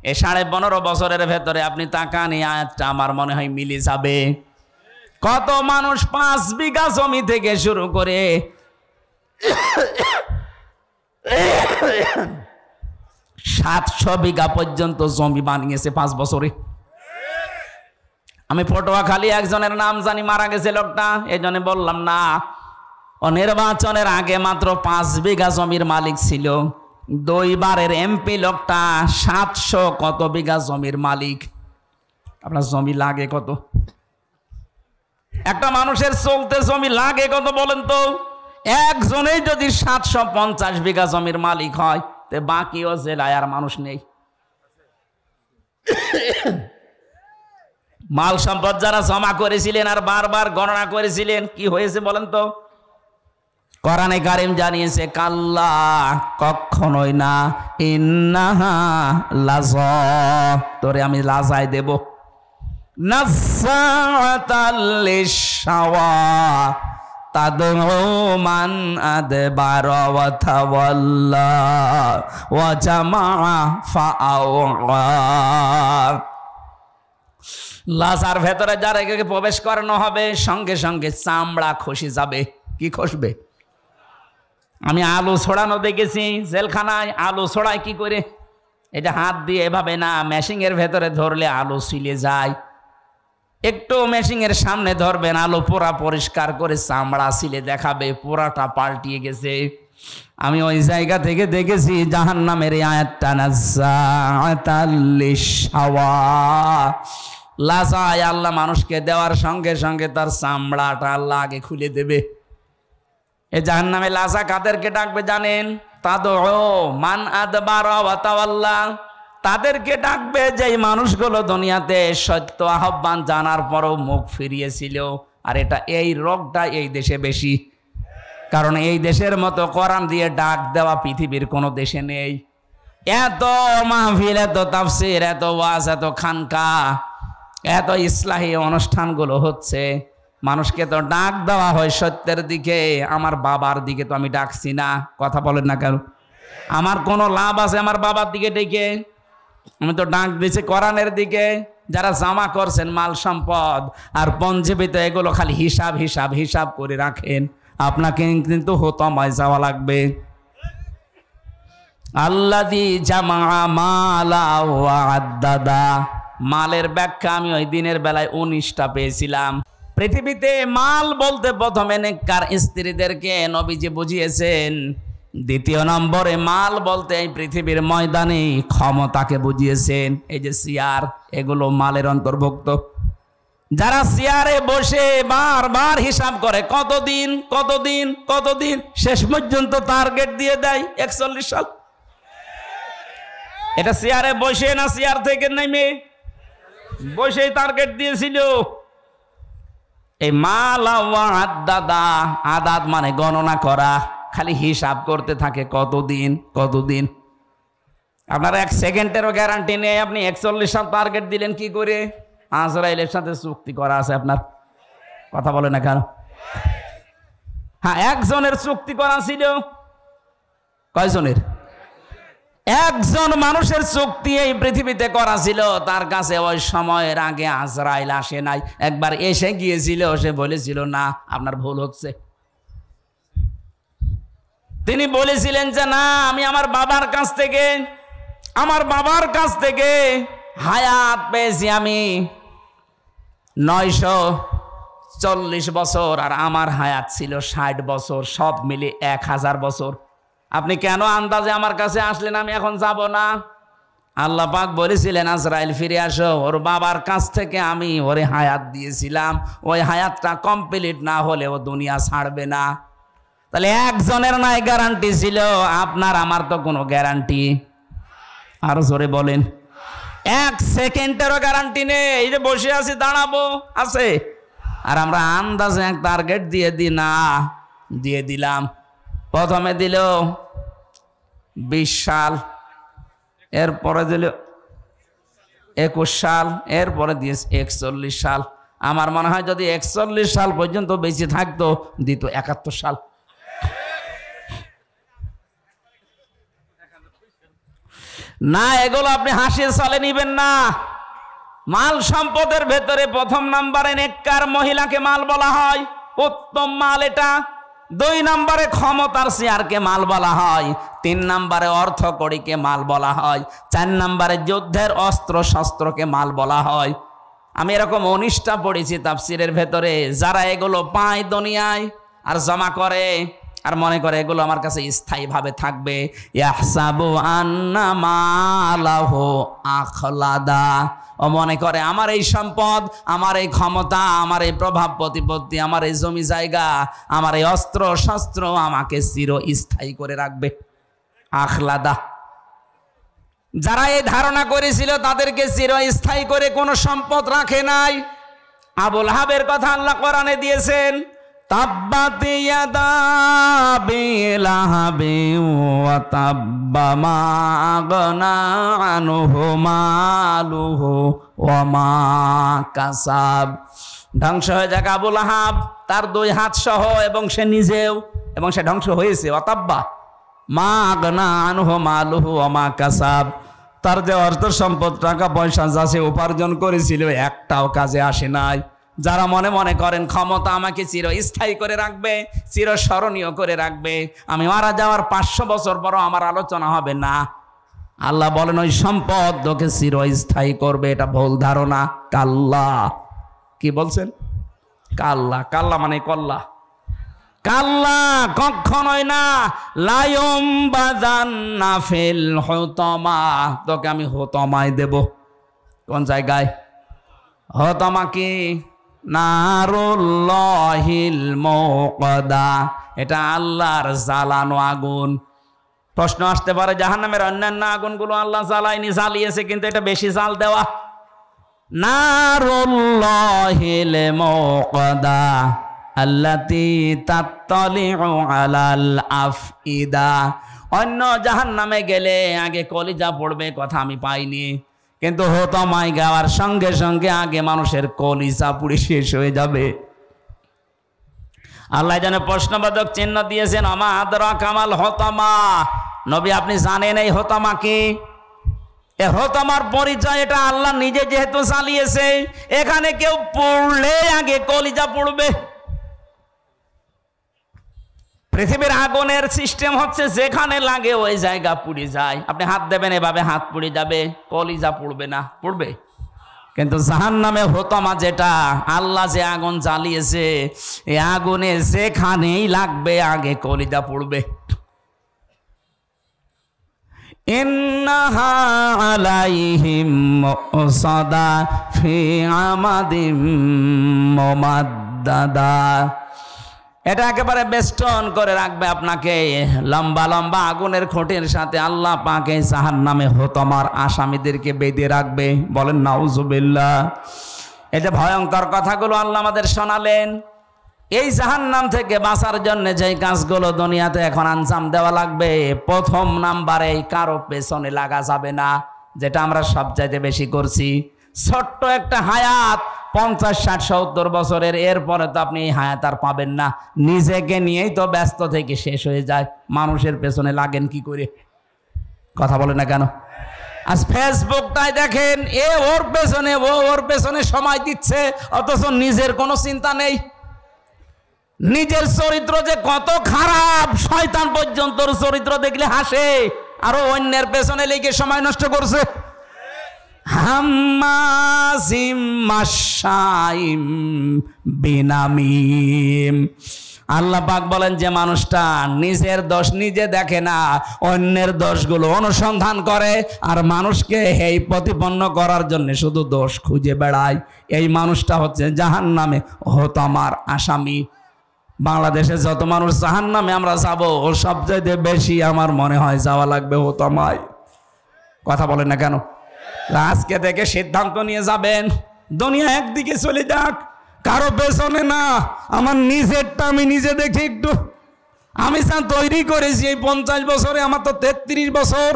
A: এই 15.5 বছরের ভেতরে আপনি তাকান, এই আয়াতটা আমার মনে হয় মিলে যাবে। কত মানুষ 5 বিঘা জমি থেকে শুরু করে 700 বিঘা পর্যন্ত জমি বানিয়েছে 5 বছরে। আমি পটুয়াখালী একজনের নাম জানি, মারা গেছে লোকটা, এই জন্য বললাম না। ও নির্বাচনের আগে মাত্র 5 বিঘা জমির মালিক ছিল। 2 বারের এমপি লোকটা 700 কত বিঘা জমির মালিক। আপনার জমি লাগে কত? একটা মানুষের চলতে জমি লাগে কত বলেন তো? একজনেই যদি 750 বিঘা জমির মালিক হয়, তে বাকিও জেলায় আর মানুষ নেই। মাল সম্পদ যারা জমা করেছিলেন আর বারবার গণনা করেছিলেন, কি হয়েছে বলেন তো? কোরআনে কারীম জানিয়েছে কাল্লা, কখনোই না, ইন্নাহা লাযা, তোরে আমি লাজায় দেব। নাযাআতাল লিশাওয়া তাদউ মান আদবারা ওয়া তাওয়াল্লা ওয়া জামাআ ফাআওয়া। লাজার ভেতরে যারা একে প্রবেশ করানো হবে, সঙ্গে সঙ্গে চামড়া খসে যাবে। কি খসবে? আমি আলু ছড়ানো দেখেছি জেলখানায়। আলু ছড়ায় কি করে? এটা হাত দিয়ে এভাবে না, মেশিনের ভেতরে ধরলে আলু ছিলে যায়। একটু মেশিনের সামনে ধরবেন, আলু পোড়া পরিষ্কার করে চামড়া ছিলে দেখাবে, পোড়াটা পাল্টিয়ে গেছে। আমি ওই জায়গা থেকে দেখেছি জাহান্নামের আয়াতটা, নাযাআতাল লিশাওয়া, লাজায় আল্লাহ মানুষকে দেওয়ার সঙ্গে সঙ্গে তার চামড়াটা আল্লাহ আগে খুলে দেবে। এই জাহান্নামে লাজা কাদেরকে ডাকবে জানেন? তাদউ মান আদবারা ওয়া তাওয়াল্লা, তাদেরকে ডাকবে যেই মানুষগুলো দুনিয়াতে সত্য আহ্বান জানার পরও মুখ ফিরিয়েছিল। আর এই রোগটা এই দেশে বেশি, কারণ এই দেশের মতো কোরআন দিয়ে ডাক দেওয়া পৃথিবীর কোনো দেশে নেই। এত মাহফিল, এত তাফসীর, এত ওয়াজ, এত খানকা, এত ইসলাহী অনুষ্ঠানগুলো হচ্ছে, মানুষকে তো ডাক দেওয়া হয় সত্যের দিকে। আমার বাবার দিকে তো আমি ডাকছি না। কথা বলেন না কেন? আমার কোনো লাভ আছে আমার বাবার দিকে ডেকে? আমি তো ডাক দিয়েছি কোরআনের দিকে, যারা জমা করছেন মাল সম্পদ আর পঞ্জীবিতে এগুলো খালি হিসাব হিসাব হিসাব করে রাখেন, আপনাকে কিন্তু হতমায় যাওয়া লাগবে। আল্লাযী জামা মালা ওয়া আদ্দাদা, মালের ব্যাখ্যা আমি ওই দিনের বেলায় 19টা পেয়েছিলাম। পৃথিবীতে মাল বলতে প্রথমে নেককার স্ত্রীদেরকে নবীজি বুঝিয়েছেন, দ্বিতীয় নম্বরে মাল বলতে এই পৃথিবীর ময়দানে ক্ষমতাকে বুঝিয়েছেন। এই যে চেয়ার, এগুলো মালের অন্তর্ভুক্ত। যারা চেয়ারে বসে বারবার হিসাব করে কতদিন কতদিন কতদিন, শেষ পর্যন্ত টার্গেট দিয়ে দেয় 41 সাল। এটা চেয়ারে বসে না চেয়ার থেকে নেমে বসেই টার্গেট দিয়েছিল। এই মাল আদাদা, আদাদ মানে গণনা করা, খালি হিসাব করতে থাকে কতদিন কতদিন। আপনার 1 সেকেন্ডেরও গ্যারান্টি নেই। আপনি 41 সাল টার্গেট দিলেন কি করে? আজরাইলের সাথে চুক্তি করা আছে আপনার, কথা বলে না কেন? হ্যাঁ, একজনের চুক্তি করা ছিল। কয়জনের? একজন মানুষের চুক্তি এই পৃথিবীতে করা ছিল। তার কাছে ওই সময়ের আগে আজরাইল আসে নাই, একবার এসে গিয়েছিল। সে বলেছিল না, আপনার ভুল হচ্ছে। তিনি বলেছিলেন যে না, আমি আমার বাবার কাছ থেকে হায়াত পেয়েছি আমি 940 বছর, আর আমার হায়াত ছিল 60 বছর, সব মিলে 1000 বছর। আপনি কেন আন্দাজে আমার কাছে আসলেন? আমি এখন যাব না। আল্লাহ পাক বলেছিলেন আজরাইল ফিরে আসো, ওর বাবার কাছ থেকে আমি ওরে হায়াত দিয়েছিলাম, ওই হায়াতটা কমপ্লিট না হলে ও দুনিয়া ছাড়বে না। তাহলে একজনের নাই গ্যারান্টি ছিল, আপনার আমার তো কোনো গ্যারান্টি। আরো জোরে বলেন। 1 সেকেন্ডেরও গ্যারান্টি নেই। এই যে বসে আছি, দাঁড়াবো আছে, আর আমরা আন্দাজে এক টার্গেট দিয়ে দিলাম। প্রথমে দিল 20 সাল, এরপরে দিল 21 সাল, এরপরে দিয়েছে 41 সাল। আমার মনে হয় যদি 41 সাল পর্যন্ত বেঁচে থাকতো, দিত 71 সাল। না, এগুলো আপনি হাসির সালে নিবেন না। মাল সম্পদের ভেতরে প্রথম নাম্বারে নেককার মহিলাকে মাল বলা হয়, উত্তম মাল এটা। 2 নম্বরে ক্ষমতার চেয়ারকে মাল বলা হয়। 3 নম্বরে অর্থ কড়িকে মাল বলা হয়। 4 নম্বরে যুদ্ধের অস্ত্র শস্ত্রকে মাল বলা হয়। আমি এরকম 19টা পড়েছি তাফসিরের ভেতরে। যারা এগুলো পায় দুনিয়ায় আর জমা করে আর মনে করে এগুলো আমার কাছে স্থায়ীভাবে থাকবে, ইয়াহসাবু আন্না মালাহু আখলাদা, ও মনে করে আমার এই সম্পদ, আমার এই ক্ষমতা, আমার এই প্রভাব প্রতিপত্তি, আমার এই জমি জায়গা, আমার এই অস্ত্র শস্ত্র আমাকে চিরস্থায়ী করে রাখবে। আখলাদা। যারা এই ধারণা করেছিল তাদেরকে চিরস্থায়ী করে কোনো সম্পদ রাখে নাই। আবু লাহাবের কথা আল্লাহ কোরআনে দিয়েছেন, তাব্বাত ইয়াদা আবি লাহাবিন ওয়া তাব্বা মা আগনা আনহু মালুহু ওয়া মা কাসাব। ধ্বংস হয়ে যাক আবু লাহাব, তার 2 হাত সহ, এবং সে নিজেও, এবং সে ধ্বংস হয়েছে। ওয়া তাব্বা মা আগনা আনহু মালুহু ওয়া মা কাসাব। তার যে অর্থ সম্পদ, টাকা পয়সা যা সে উপার্জন করেছিল, একটাও কাজে আসে নাই। যারা মনে মনে করেন ক্ষমতা আমাকে চিরস্থায়ী করে রাখবে, চিরস্মরণীয় করে রাখবে, আমি মারা যাওয়ার 500 বছর পরও আমার আলোচনা হবে না, আল্লাহ বলেন ওই সম্পদ তোকে চিরস্থায়ী করবে। এটা ভুল ধারণা। কাল্লা। কি বলছেন? কাল্লা। কাল্লা মানে কল্লা। কাল্লা, কখনোই না। লায়ুম বাযান্না ফিল হুতামা, তোকে আমি হুতামায় দেব। কোন জায়গায়? হুতামা কি? নারুল্লাহিল মুকাদা, এটা আল্লাহর জ্বালানো আগুন। প্রশ্ন আসতে পারে জাহান্নামের অন্যান্য আগুনগুলো আল্লাহ জ্বালায়নি, জ্বালিয়েছে, কিন্তু এটা বেশি জাল দেওয়া। নারুল্লাহিল মুকাদা আল্লাতী তাত্তালিউ আলাল আফইদা। অন্য জাহান্নামে গেলে আগে কলিজা পড়বে, কথা আমি পাইনি, কিন্তু হুতামায় গাওয়ার সঙ্গে সঙ্গে আগে মানুষের কলিজা পুড়ে শেষ হয়ে যাবে। আল্লাহ যেন প্রশ্নবাচক চিহ্ন দিয়েছেন, আমা আদরাকা মাল হুতামা। নবী আপনি জানেন এই হুতামা কি? হোতামার পরিচয় এটা আল্লাহ নিজে যেহেতু চালিয়েছে, এখানে কেউ পড়লে আগে কলিজা পড়বে। পৃথিবীর আগুনের সিস্টেম হচ্ছে যেখানে লাগে ওই জায়গা পুড়ে যায়। আপনি হাত দেবেন এভাবে হাত পুড়ে যাবে, কলিজা পুড়বে না? পুড়বে। কিন্তু জাহান্নামে হোতামা যেটা আল্লাহ যে আগুন জ্বালিয়েছে, এই আগুনে যেখানেই লাগবে আগে কলিজা পুড়বে। ইন্নাহা আলাইহিম মুসাদা ফি আমাদিম মুমাদ্দাদা, এটা একেবারে বেষ্টন করে রাখবে আপনাকে লম্বা লম্বা আগুনের খুঁটির সাথে। আল্লাহ পাকে জাহান্নামে হোতামার আসামিদেরকে বেঁধে রাখবে। বলেন নাউজুবিল্লাহ। এই যে ভয়ঙ্কর কথাগুলো আল্লাহ আমাদের শোনালেন, এই জাহান্নাম থেকে বাঁচার জন্য যেই কাজগুলো দুনিয়াতে এখন আঞ্জাম দেওয়া লাগবে, প্রথম নাম্বারে কারো পেছনে লাগা যাবে না, যেটা আমরা সবচাইতে বেশি করছি। ছোট্ট একটা হায়াত 50, 60, 70 বছরের, এরপরে তো আপনি এই হায়াত আর পাবেন না। নিজেকে নিয়েই তো ব্যস্ত থেকে শেষ হয়ে যায়। মানুষের পেছনে লাগেন কি করে? কথা বলে না কেন? আজ ফেসবুকটাই দেখেন, এ ওর পেছনে, ও ওর পেছনে সময় দিচ্ছে, অথচ নিজের কোনো চিন্তা নেই। নিজের চরিত্র যে কত খারাপ, শয়তান পর্যন্ত চরিত্র দেখলে হাসে, আরো অন্যের পেছনে লেগে সময় নষ্ট করছে। হাম্মাজিম মাশাইম বিনামিম। আল্লাহ পাক বলেন যে মানুষটা নিজের দোষ নিজে দেখে না, অন্যের দোষগুলো অনুসন্ধান করে আর মানুষকে হেয় প্রতিপন্ন করার জন্য শুধু দোষ খুঁজে বেড়ায়, এই মানুষটা হচ্ছে জাহান্নামে হোতামার আসামি। বাংলাদেশে যত মানুষ জাহান্নামে আমরা যাব, ও সবচেয়ে বেশি আমার মনে হয় যাওয়া লাগবে হোতামায়। কথা বলেন না কেন? আজকে থেকে সিদ্ধান্ত নিয়ে যাবেন, দুনিয়া একদিকে চলে যাক, কারো পেছনে না। আমার নিজেরটা আমি নিজে দেখি একটু। আমি যা তৈরি করেছি এই 50 বছরে, আমার তো 33 বছর,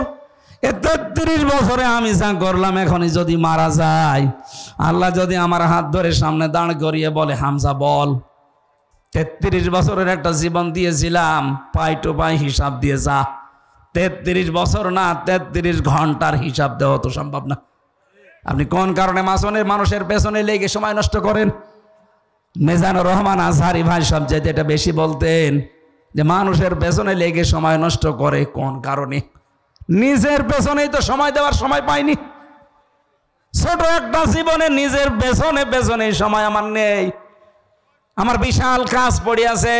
A: এই 33 বছরে আমি যা করলাম, এখনই যদি মারা যায়, আল্লাহ যদি আমার হাত ধরে সামনে দাঁড় করিয়ে বলে হামজা বল, 33 বছরের একটা জীবন দিয়েছিলাম, পাই টু পাই হিসাব দিয়ে যা। 33 বছর না, 33 ঘন্টার হিসাব দেওয়া তো সম্ভব না। আপনি কোন কারণে মানুষের পেছনে লেগে সময় নষ্ট করেন? মিজানুর রহমান আজহারি ভাই সবচেয়ে এটা বেশি বলতেন যে মানুষের পেছনে লেগে সময় নষ্ট করে কোন কারণে? নিজের পেছনেই তো সময় দেওয়ার সময় পাইনি। ছোট একটা জীবনে নিজের পেছনে সময় আমার নেই। আমার বিশাল কাজ পড়ে আছে,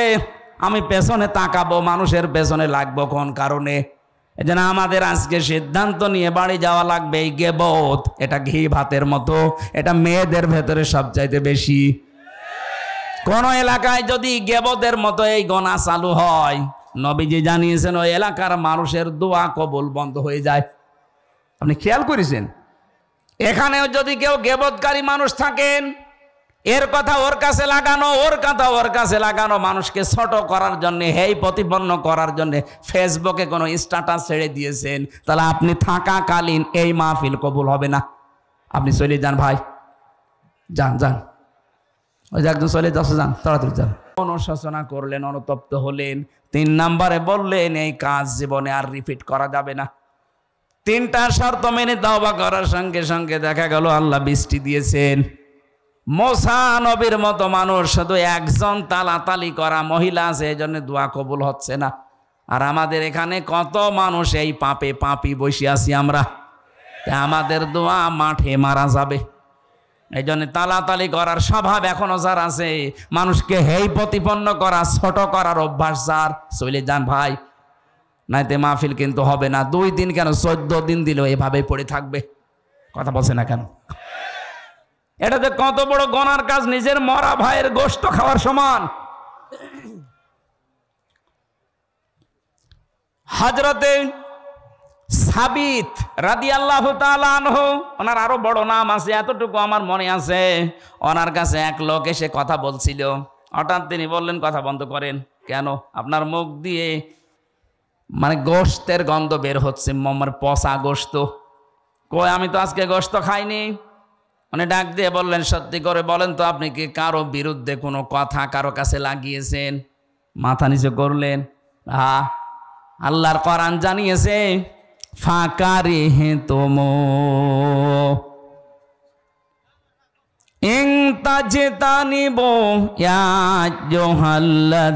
A: আমি পেছনে তাকাবো, মানুষের পেছনে লাগবো কোন কারণে? এজন্য আমাদের আজকে সিদ্ধান্ত নিয়ে বাড়ি যাওয়া লাগবে। এই গীবত, এটা ঘি ভাতের মতো, এটা মেয়েদের ভেতরে সবচাইতে বেশি। কোন এলাকায় যদি গীবতের মতো এই গোনা চালু হয়, নবীজি জানিয়েছেন ওই এলাকার মানুষের দোয়া কবুল বন্ধ হয়ে যায়। আপনি খেয়াল করেছেন? এখানেও যদি কেউ গীবতকারী মানুষ থাকেন, এর কথা ওর কাছে লাগানো, ওর কথা ওর কাছে লাগানো, মানুষকে ছোট করার জন্য, হেয় প্রতিপন্ন করার জন্য ফেসবুকে কোনো স্ট্যাটাস ছেড়ে দিয়েছেন, তাহলে আপনি থাকাকালীন এই মাহফিল কবুল হবে না। আপনি চলে যান ভাই, যান যান, ওই যে একজন চলে যাচ্ছে, যান তাড়াতাড়ি যান। অনুশোচনা করলেন, অনুতপ্ত হলেন। 3 নম্বরে বললেন এই কাজ জীবনে আর রিপিট করা যাবে না। 3টা শর্ত মেনে তওবা করার সঙ্গে সঙ্গে দেখা গেল আল্লাহ বৃষ্টি দিয়েছেন। মুসা নবীর মতো মানুষ, শুধু একজন তালাতালি করা মহিলা আছে, এই জন্য দোয়া কবুল হচ্ছে না। আর আমাদের এখানে কত মানুষ এই পাপে পাপি বসে আছি আমরা, আমাদের দোয়া মাঠে মারা যাবে। এই জন্য তালাতালি করার স্বভাব এখনো যার আছে, মানুষকে হেয় প্রতিপন্ন করা, ছোট করার অভ্যাস যার, চলে যান ভাই, নাইতে মাহফিল কিন্তু হবে না। 2 দিন কেন 14 দিন দিলেও এভাবেই পড়ে থাকবে। কথা বলছে না কেন? এটাতে কত বড় গোনার কাজ, নিজের মরা ভাইয়ের গোশত খাওয়ার সমান। হযরতে সাবিত রাদিয়াল্লাহু তাআলা আনহু, ওনার আরো বড় নাম আছে, এতটুকু আমার মনে আছে। ওনার কাছে এক লোক এসে কথা বলছিল, হঠাৎ তিনি বললেন কথা বন্ধ করেন। কেন? আপনার মুখ দিয়ে মানে গোশতের গন্ধ বের হচ্ছে, আমার পচা গোশত। কই, আমি তো আজকে গোশত খাইনি। উনি ডাক দিয়ে বললেন, সত্যি করে বলেন তো, আপনি কি কারো বিরুদ্ধে কোনো কথা কারো কাছে লাগিয়েছেন? মাথা নিচু করলেন। হ্যাঁ, আল্লাহর কোরআন জানিয়েছে ফাকারিহতুম ইন তাজতানিবু ইয়া আইয়ুহাল্লাযীনা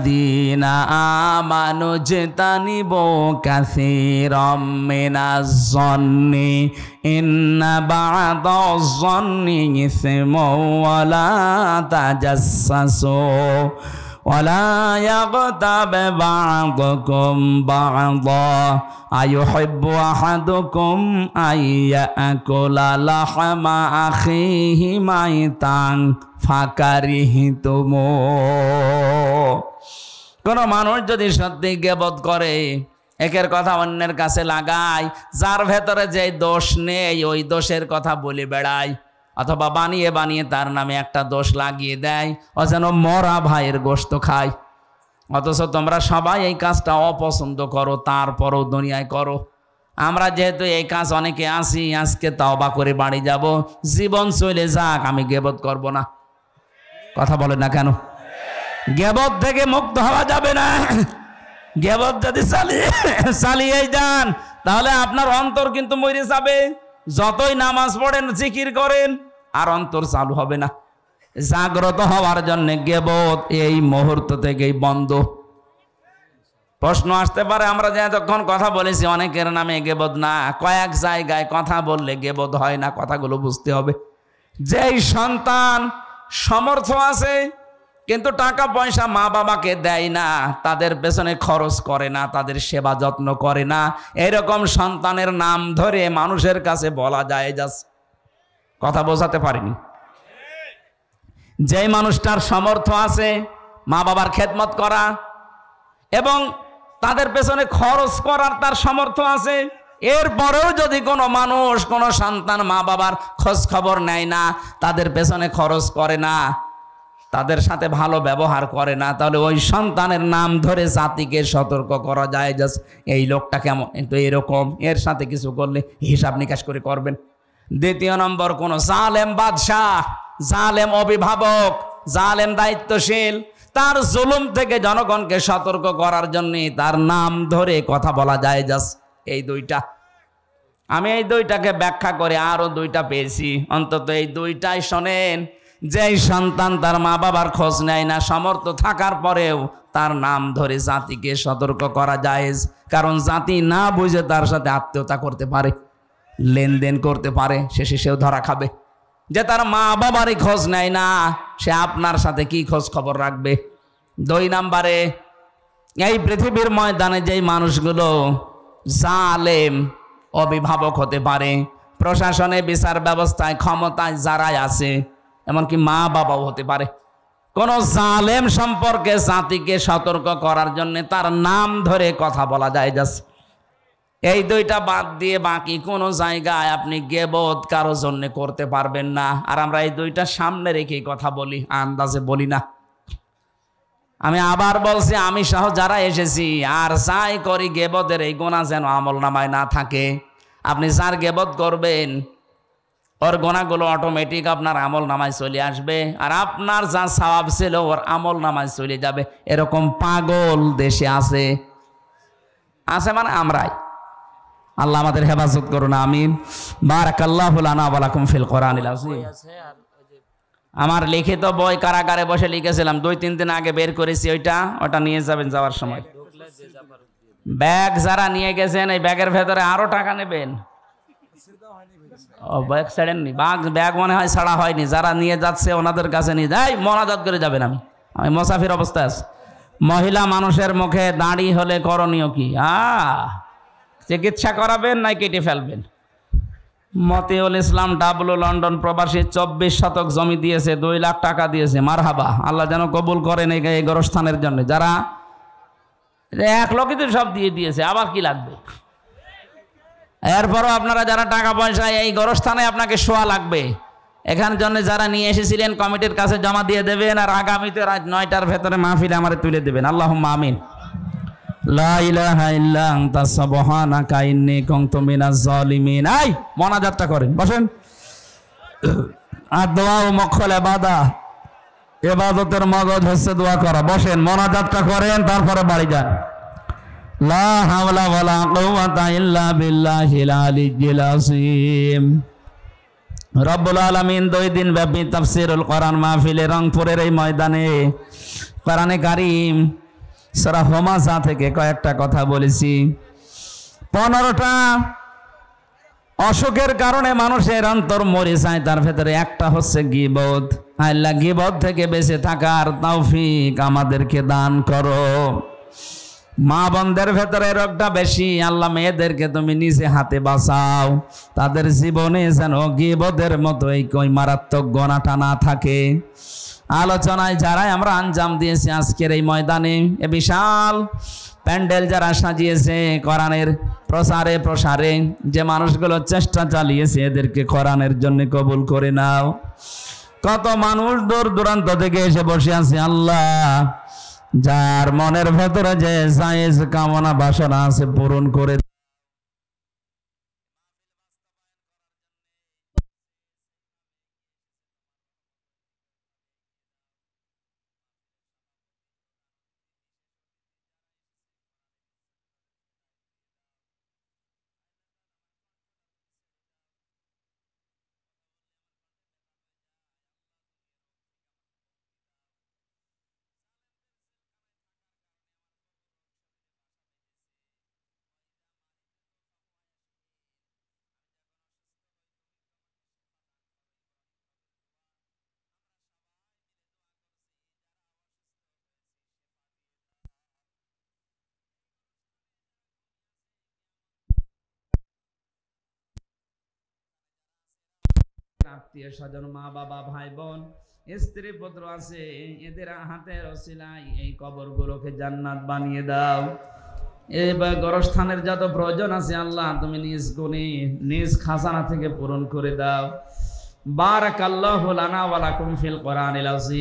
A: আমানু জতানিবু কাসীরাম মিনাজ-যন্নি ইন্না বা'দাজ-যন্নি ইসমুন ওয়া লা তাজাসসাসু ওয়ালা ইয়াগতাব বা'দুকুম বা'দা আইয়ুহিব্বু আহাদুকুম আইয়াকুলা লাহমা আখিহি মাইতান ফাকারিহতুম। কোন মানুষ যদি সত্যি গীবত করে, একের কথা অন্যের কাছে লাগায়, যার ভেতরে যে দোষ নেই ওই দোষের কথা বলে বেড়ায়, অথবা বানিয়ে বানিয়ে তার নামে একটা দোষ লাগিয়ে দেয়, ও যেন মরা ভাইয়ের গোশত খায়। অথচ তোমরা সবাই এই কাজটা অপছন্দ করো, তারপরও দুনিয়ায় করো। আমরা যেহেতু এই কাজ অনেকে আসি, আজকে তওবা করে বাড়ি যাব, জীবন চলে যাক, আমি গীবত করব না। কথা বলে না কেন? গীবত থেকে মুক্ত হওয়া যাবে না। গীবত যদি চালিয়ে যান তাহলে আপনার অন্তর কিন্তু মরে যাবে। যতই নামাজ পড়েন, জিকির করেন, আর অন্তর চালু হবে না। জাগ্রত হওয়ার জন্য গীবত এই মুহূর্ত থেকেই বন্ধ। প্রশ্ন আসতে পারে, আমরা যে এতক্ষণ কথা বলেছি অনেকের নামে গীবত না, কয়েক জায়গায় কথা বললে গীবত হয় না। কথাগুলো বুঝতে হবে। যেই সন্তান সমর্থ আছে কিন্তু টাকা পয়সা মা বাবাকে দেয় না, তাদের পেছনে খরচ করে না, তাদের সেবা যত্ন করে না, এরকম সন্তানের নাম ধরে মানুষের কাছে বলা যায় জাস্ট। কথা বোঝাতে পারিনি? যেই মানুষটার সামর্থ্য আছে মা বাবার খেদমত করা এবং তাদের পেছনে খরচ করার তার সামর্থ্য আছে, এরপরেও যদি কোনো মানুষ, কোনো সন্তান মা বাবার খোঁজ খবর নেয় না, তাদের পেছনে খরচ করে না, তাদের সাথে ভালো ব্যবহার করে না, তাহলে ওই সন্তানের নাম ধরে জাতিকে সতর্ক করা যায় যে এই লোকটা কেমন, কিন্তু এরকম, এর সাথে কিছু করলে হিসাব নিকাশ করে করবেন। দ্বিতীয় নম্বর, কোন জালেম বাদশাহ, জালেম অভিভাবক, জালেম দায়িত্বশীল, তার জুলুম থেকে জনগণকে সতর্ক করার জন্য তার নাম ধরে কথা বলা যায় জাস্ট। এই দুইটা, আমি এই দুইটাকে ব্যাখ্যা করে আরো দুইটা পেয়েছি, অন্তত এই দুইটাই শোনেন। যেই সন্তান তার মা বাবার খোঁজ নেয় না, সামর্থ্য থাকার পরেও তার নাম ধরে জাতিকে সতর্ক করা জায়েজ, কারণ জাতি না বুঝে তার সাথে আত্মীয়তা করতে পারে, লেনদেন করতে পারে, শেষে সেও ধরা খাবে। যে তার মা বাবারই খোঁজ নেয় না, সে আপনার সাথে কি খোঁজ খবর রাখবে? দুই নম্বরে, এই পৃথিবীর ময়দানে যেই মানুষগুলো জালেম অভিভাবক হতে পারে, প্রশাসনে, বিচার ব্যবস্থায়, ক্ষমতায় যারাই আছে, এমনকি মা বাবাও হতে পারে, কোন জালেম সম্পর্কে জাতিকে সতর্ক করার জন্য তার নাম ধরে কথা বলা যায় জাস্ট। এই দুইটা বাদ দিয়ে বাকি কোনো জায়গায় আপনি গীবত কারো জন্য করতে পারবেন না। আর আমরা এই দুইটা সামনে রেখেই কথা বলি, আন্দাজে বলি না। আমি আবার বলছি, আমি সহ যারা এসেছি আর যাই করি, গীবতের এই গুনাহ যেন আমল নামায় না থাকে। আপনি যার গীবত করবেন ওর গুনাহগুলো অটোমেটিক আপনার আমল নামায় চলে আসবে, আর আপনার যা সওয়াব ছিল ওর আমল নামায় চলে যাবে। এরকম পাগল দেশে আছে, আছে মানে আমরাই। আল্লাহ আমাদের হেফাজত করুন, আমিন। বারাকাল্লাহু লানা ওয়া লাকুম ফিল কোরআনিল আযীম। আমার লিখিত বই কারাগারে বসে লিখেছিলাম, 2-3 দিন আগে বের করেছি, ওটা নিয়ে যাবেন যাওয়ার সময়। ব্যাগ যারা নিয়ে গেছেন, এই ব্যাগের ভেতরে আরো টাকা নেবেন। ও ব্যাগ ছাড়েননি? ব্যাগ মনে হয় ছাড়া হয়নি। যারা নিয়ে যাচ্ছে ওনাদের কাছে নিয়ে যাই, মোনাজাত করে যাবেন। আমি মুসাফির অবস্থায় আছি। মহিলা মানুষের মুখে দাঁড়ি হলে করণীয় কি? চিকিৎসা করাবেন না কেটে ফেলবেন? মতিউল ইসলাম ডাবলু লন্ডন প্রবাসী 24 শতক জমি দিয়েছে, 2 লাখ টাকা দিয়েছে। মারহাবা, আল্লাহ যেন কবুল করেন এই গোরস্থানের জন্য। যারা 1 লক্ষ সব দিয়ে দিয়েছে, আবার কি লাগবে? এরপরও আপনারা যারা টাকা পয়সা, এই গোরস্থানে আপনাকে শোয়া লাগবে। এখানের জন্য যারা নিয়ে এসেছিলেন কমিটির কাছে জমা দিয়ে দেবেন, আর আগামীতে রাত 9টার ভেতরে মাহফিলে আমারে তুলে দেবেন। আল্লাহুম্মা আমিন। লা ইলাহা ইল্লা আনতা সুবহানাকা ইন্নী কুনতু মিনাজ জালিমিন। এই মোনাজাতটা করেন, বসেন। আর দোয়া ও মক্খল ইবাদা, ইবাদতের মগজ হচ্ছে দোয়া করা। বসেন, মোনাজাতটা করেন, তারপরে বাড়ি যান। লা হাওলা ওয়ালা কুওয়াতা ইল্লা বিল্লাহিল আলিয়্যিল আযীম। রব্বুল আলামিন 2 দিন ব্যাপী তাফসীরুল কোরআন মাহফিলে রংপুরের এই ময়দানে কোরআনে কারীম সূরা হুমাযা থেকে কয়েকটা কথা বলেছি। 15টা অসুখের কারণে মানুষের অন্তর মরে যায়, তার ভেতরে একটা হচ্ছে গীবত। আল্লাহ গীবত থেকে বেঁচে থাকার তৌফিক আমাদেরকে দান করো। মা বোনদের ভেতরে রোগটা বেশি, আল্লাহ মেয়েদেরকে তুমি নিজে হাতে বাঁচাও, তাদের জীবনে যেন গীবতের মতো এই কই মারাত্মক গোনাটা না থাকে। আলোচনায় যারাই আমরা আঞ্জাম দিয়েছি আজকের এই ময়দানে, এ বিশাল প্যান্ডেল যারা সাজিয়েছে, কোরআনের প্রসারে প্রসারে যে মানুষগুলো চেষ্টা চালিয়েছে, এদেরকে কোরআনের জন্য কবুল করে নাও। কত মানুষ দূর দূরান্ত থেকে এসে বসে আছে, আল্লাহ যার মনের ভেতরে যে জায়েজ কামনা বাসনা আছে পূরণ করে। আত্মীয় স্বজন, মা বাবা, ভাই বোন, স্ত্রী পুত্র আছে, এদের হাতের ওসিলায় এই কবরগুলোকে জান্নাত বানিয়ে দাও। এই গোরস্থানের যত প্রয়োজন আছে আল্লাহ তুমি নিজ গুণে নিজ খাজানা থেকে পূরণ করে দাও। বারাকাল্লাহু লানা ওয়া লাকুম ফিল কোরআনিল আযীম।